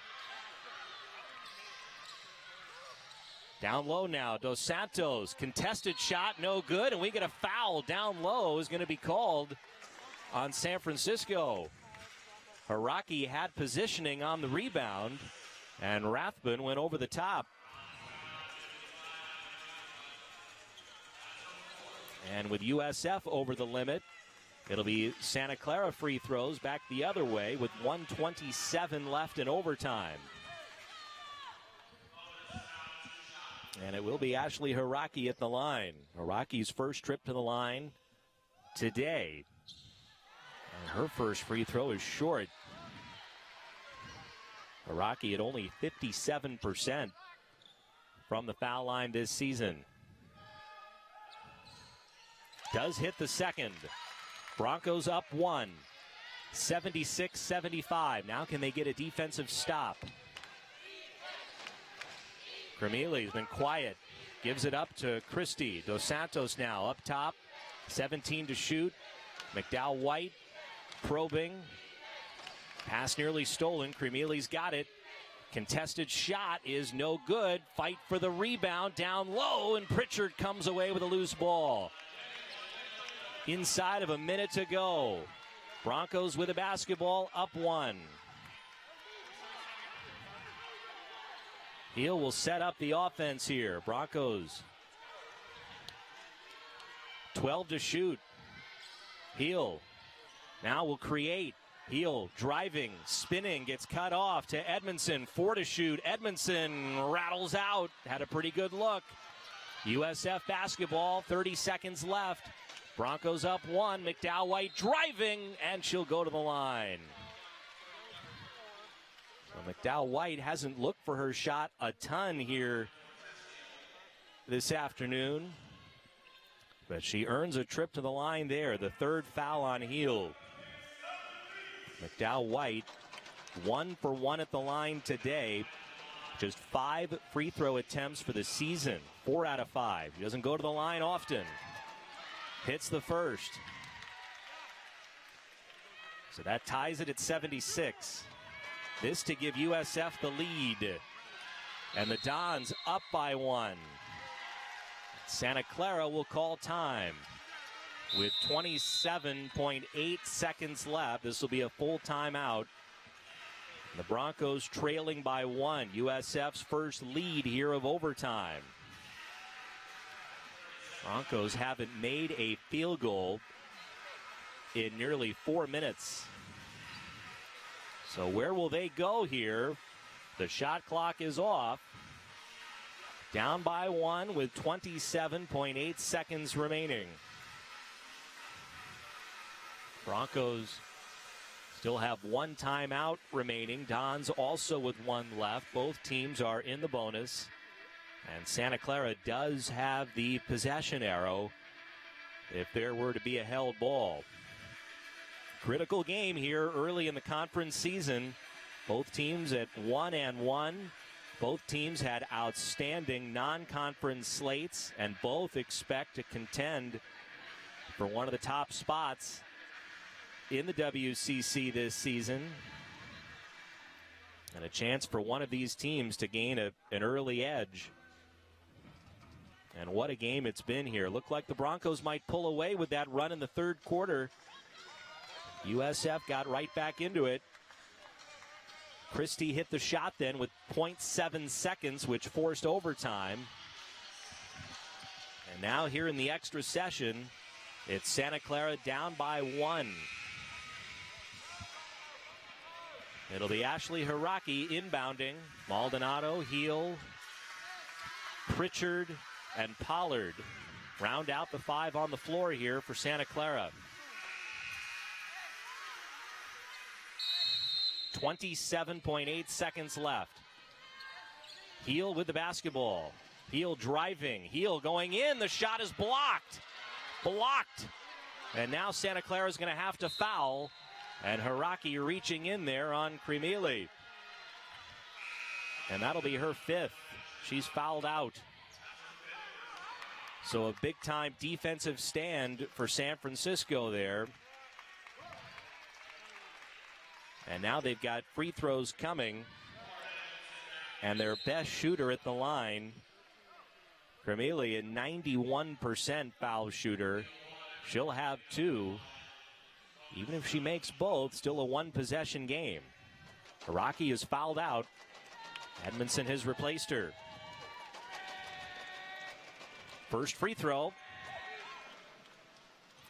Down low now, Dos Santos, contested shot, no good, and we get a foul down low is going to be called on San Francisco. Haraki had positioning on the rebound, and Rathbun went over the top. And with USF over the limit, it'll be Santa Clara free throws back the other way with 1:27 left in overtime. And it will be Ashley Haraki at the line. Haraki's first trip to the line today. And her first free throw is short. Haraki at only 57% from the foul line this season. Does hit the second. Broncos up 1. 76-75. Now can they get a defensive stop? Cremeli's been quiet. Gives it up to Christie. Dos Santos now up top. 17 to shoot. McDowell White probing. Pass nearly stolen. Cremeli's got it. Contested shot is no good. Fight for the rebound down low, and Pritchard comes away with a loose ball. Inside of a minute to go. Broncos with a basketball, up 1. Heel will set up the offense here. Broncos 12 to shoot. Heel now will create. Heel driving, spinning, gets cut off to Edmondson. 4 to shoot. Edmondson rattles out. Had a pretty good look. USF basketball, 30 seconds left. Broncos up 1. McDowell White driving, and she'll go to the line. So McDowell White hasn't looked for her shot a ton here this afternoon, but she earns a trip to the line there. The third foul on Heel. McDowell White 1 for 1 at the line today. Just 5 free throw attempts for the season. 4 out of 5. He doesn't go to the line often. Hits the first. So that ties it at 76. This to give USF the lead. And the Dons up by 1. Santa Clara will call time. With 27.8 seconds left, this will be a full timeout. The Broncos trailing by 1. USF's first lead here of overtime. Broncos haven't made a field goal in nearly 4 minutes. So where will they go here? The shot clock is off. Down by 1 with 27.8 seconds remaining. Broncos still have 1 timeout remaining. Dons also with 1 left. Both teams are in the bonus. And Santa Clara does have the possession arrow if there were to be a held ball. Critical game here early in the conference season. Both teams at 1-1. Both teams had outstanding non-conference slates, and both expect to contend for one of the top spots in the WCC this season. And a chance for one of these teams to gain an early edge. And what a game it's been here. Looked like the Broncos might pull away with that run in the third quarter. USF got right back into it. Christie hit the shot then with 0.7 seconds, which forced overtime. And now here in the extra session, it's Santa Clara down by 1. It'll be Ashley Hiraki inbounding. Maldonado, Heel, Pritchard, and Pollard round out the 5 on the floor here for Santa Clara. 27.8 seconds left. Heel with the basketball. Heel driving. Heel going in. The shot is blocked. Blocked. And now Santa Clara is going to have to foul. And Hiraki reaching in there on Kremili. And that'll be her 5th. She's fouled out. So a big-time defensive stand for San Francisco there. And now they've got free throws coming. And their best shooter at the line, Kremili, a 91% foul shooter. She'll have 2. Even if she makes both, still a 1-possession game. Hiraki is fouled out. Edmondson has replaced her. First free throw.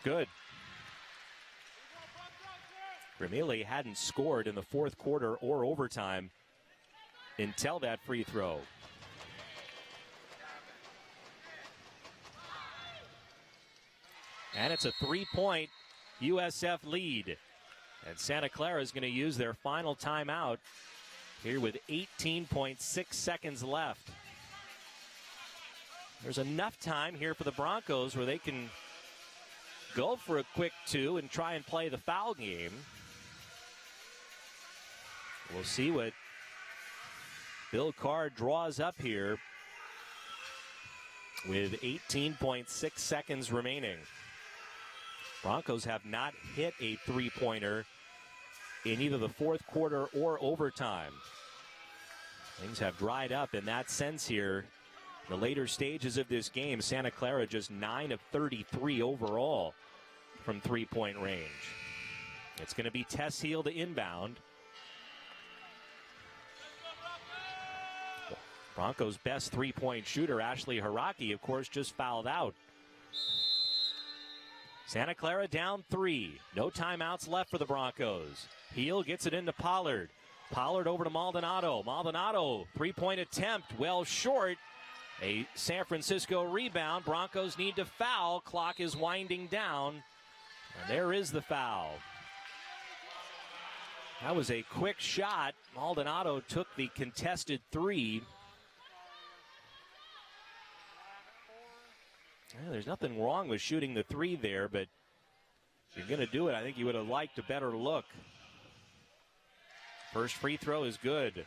Good. Kremili hadn't scored in the fourth quarter or overtime until that free throw. And it's a 3-point USF lead. And Santa Clara is going to use their final timeout here with 18.6 seconds left. There's enough time here for the Broncos where they can go for a quick 2 and try and play the foul game. We'll see what Bill Carr draws up here with 18.6 seconds remaining. Broncos have not hit a three-pointer in either the fourth quarter or overtime. Things have dried up in that sense here. The later stages of this game, Santa Clara just 9 of 33 overall from three-point range. It's going to be Tess Heel to inbound. Broncos' best three-point shooter, Ashley Hiraki, of course, just fouled out. Santa Clara down 3. No timeouts left for the Broncos. Heel gets it into Pollard. Pollard over to Maldonado. Maldonado, three-point attempt, well short. A San Francisco rebound. Broncos need to foul. Clock is winding down. And there is the foul. That was a quick shot. Maldonado took the contested 3. Well, there's nothing wrong with shooting the 3 there, but if you're going to do it, I think you would have liked a better look. First free throw is good.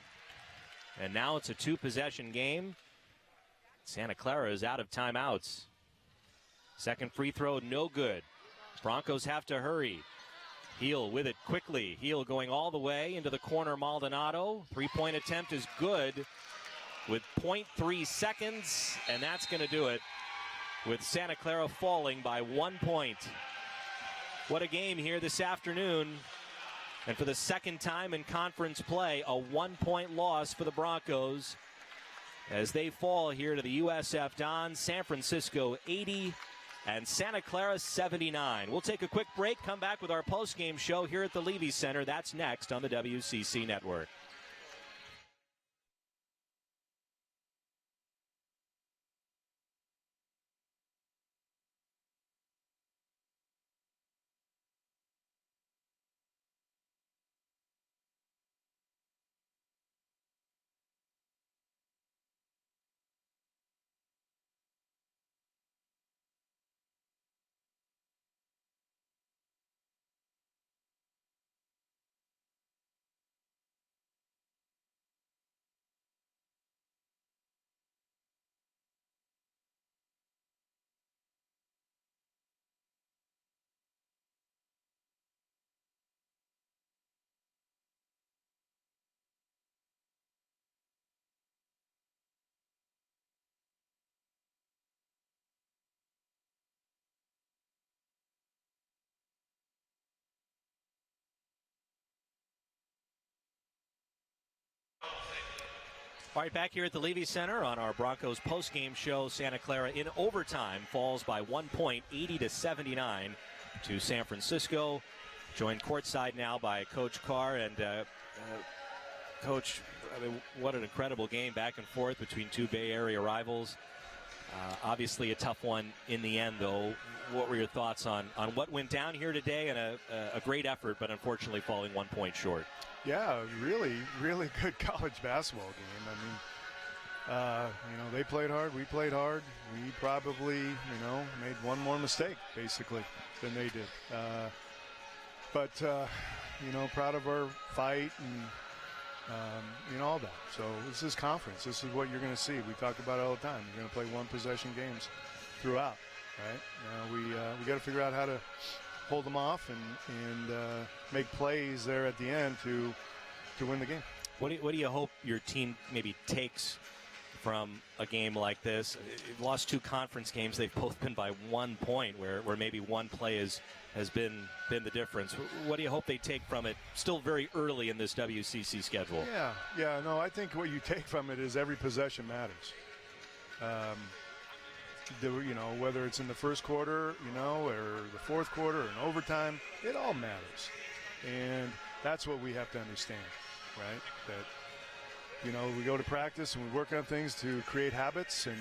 And now it's a 2-possession game. Santa Clara is out of timeouts. Second free throw, no good. Broncos have to hurry. Heel with it quickly. Heel going all the way into the corner, Maldonado. Three-point attempt is good with 0.3 seconds, and that's going to do it, with Santa Clara falling by 1 point. What a game here this afternoon. And for the second time in conference play, a 1-point loss for the Broncos as they fall here to the USF Dons. San Francisco 80 and Santa Clara 79. We'll take a quick break, come back with our post-game show here at the Levy Center. That's next on the WCC Network. All right, back here at the Levy Center on our Broncos postgame show. Santa Clara in overtime falls by 1 point, 80-79 to San Francisco. Joined courtside now by Coach Carr and Coach, I mean, what an incredible game back and forth between two Bay Area rivals. Obviously a tough one in the end, though. What were your thoughts on what went down here today, and a great effort, but unfortunately falling 1 point short? Yeah, really, really good college basketball game. I mean, they played hard. We played hard. We probably, made one more mistake, basically, than they did. But proud of our fight and all that. So this is conference. This is what you're going to see. We talk about it all the time. You're going to play one possession games throughout, right? We got to figure out how to hold them off and make plays there at the end to win the game. What do you hope your team maybe takes from a game like this? You've lost two conference games. They've both been by 1 point, where maybe one play has been the difference. What do you hope they take from it? Still very early in this WCC schedule. Yeah. No, I think what you take from it is every possession matters. Whether it's in the first quarter, or the fourth quarter, or in overtime, it all matters. And that's what we have to understand, right? That, we go to practice and we work on things to create habits and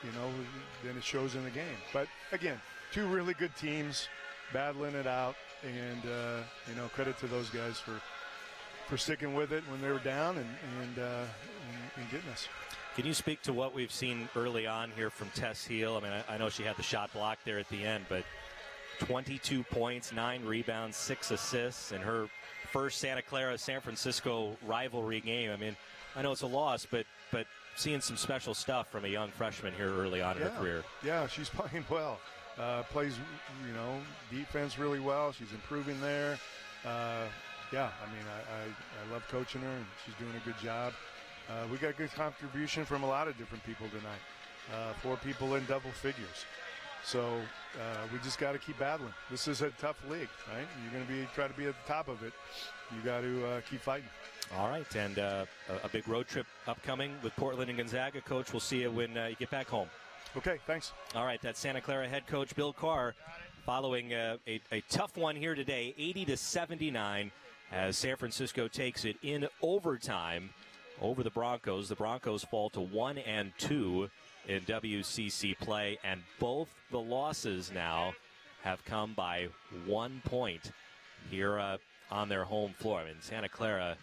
then it shows in the game. But again, two really good teams battling it out, and credit to those guys for sticking with it when they were down and getting us. Can you speak to what we've seen early on here from Tess Heel? I mean, I know she had the shot blocked there at the end, but 22 points, 9 rebounds, 6 assists in her first Santa Clara San Francisco rivalry game. I mean, I know it's a loss, but seeing some special stuff from a young freshman here early on in her career. Yeah, she's playing well. Plays, defense really well. She's improving there. I love coaching her, and she's doing a good job. We got good contribution from a lot of different people tonight. 4 people in double figures. So we just got to keep battling. This is a tough league, right? You're going to try to be at the top of it. You got to keep fighting. All right, and a big road trip upcoming with Portland and Gonzaga. Coach, we'll see you when you get back home. Okay, thanks. All right, that's Santa Clara head coach Bill Carr following a tough one here today, 80-79, as San Francisco takes it in overtime over the Broncos. The Broncos fall to 1-2 in WCC play, and both the losses now have come by 1 point here on their home floor. I mean, Santa Clara,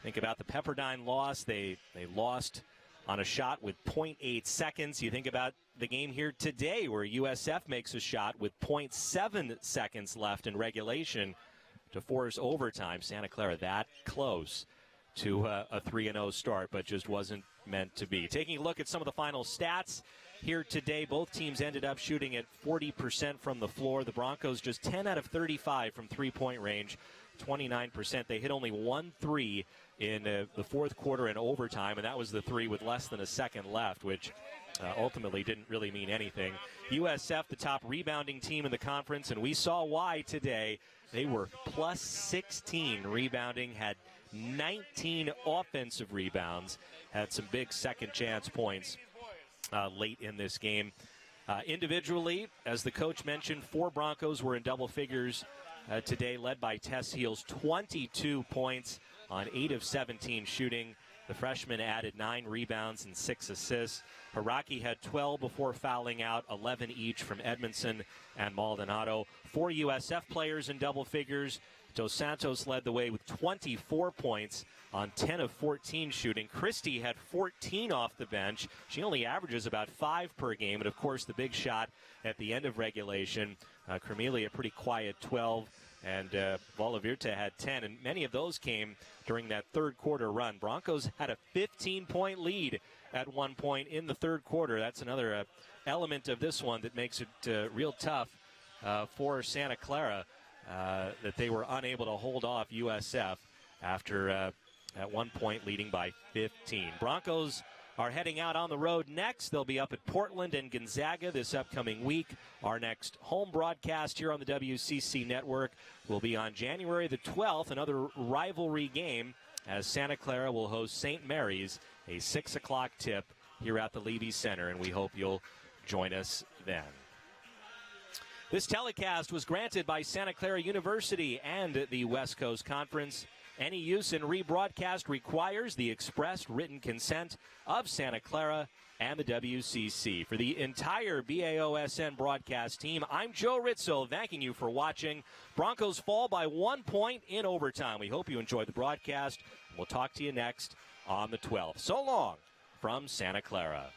think about the Pepperdine loss. They lost on a shot with 0.8 seconds. You think about the game here today where USF makes a shot with 0.7 seconds left in regulation to force overtime. Santa Clara that close to a 3-0 start, but just wasn't meant to be. Taking a look at some of the final stats here today, both teams ended up shooting at 40% from the floor. The Broncos just 10 out of 35 from three-point range, 29%. They hit only 1 3 in the fourth quarter in overtime, and that was the 3 with less than a second left, which ultimately didn't really mean anything. USF, the top rebounding team in the conference, and we saw why today. They were plus 16 rebounding, had 19 offensive rebounds, had some big second chance points late in this game. Individually, as the coach mentioned, 4 Broncos were in double figures today, led by Tess Heel's 22 points on 8 of 17 shooting. The freshman added 9 rebounds and 6 assists. Haraki had 12 before fouling out, 11 each from Edmondson and Maldonado. 4 USF players in double figures. Dos Santos led the way with 24 points on 10 of 14 shooting. Christie had 14 off the bench. She only averages about 5 per game. And, of course, the big shot at the end of regulation. Cormelia, a pretty quiet 12. And Valavirta had 10. And many of those came during that third quarter run. Broncos had a 15-point lead at one point in the third quarter. That's another element of this one that makes it real tough for Santa Clara. That they were unable to hold off USF after at one point leading by 15. Broncos are heading out on the road next. They'll be up at Portland and Gonzaga this upcoming week. Our next home broadcast here on the WCC Network will be on January the 12th, another rivalry game as Santa Clara will host St. Mary's, a 6 o'clock tip here at the Levy Center, and we hope you'll join us then. This telecast was granted by Santa Clara University and the West Coast Conference. Any use in rebroadcast requires the express written consent of Santa Clara and the WCC. For the entire BAOSN broadcast team, I'm Joe Rizzo, thanking you for watching. Broncos fall by 1 point in overtime. We hope you enjoyed the broadcast. We'll talk to you next on the 12th. So long from Santa Clara.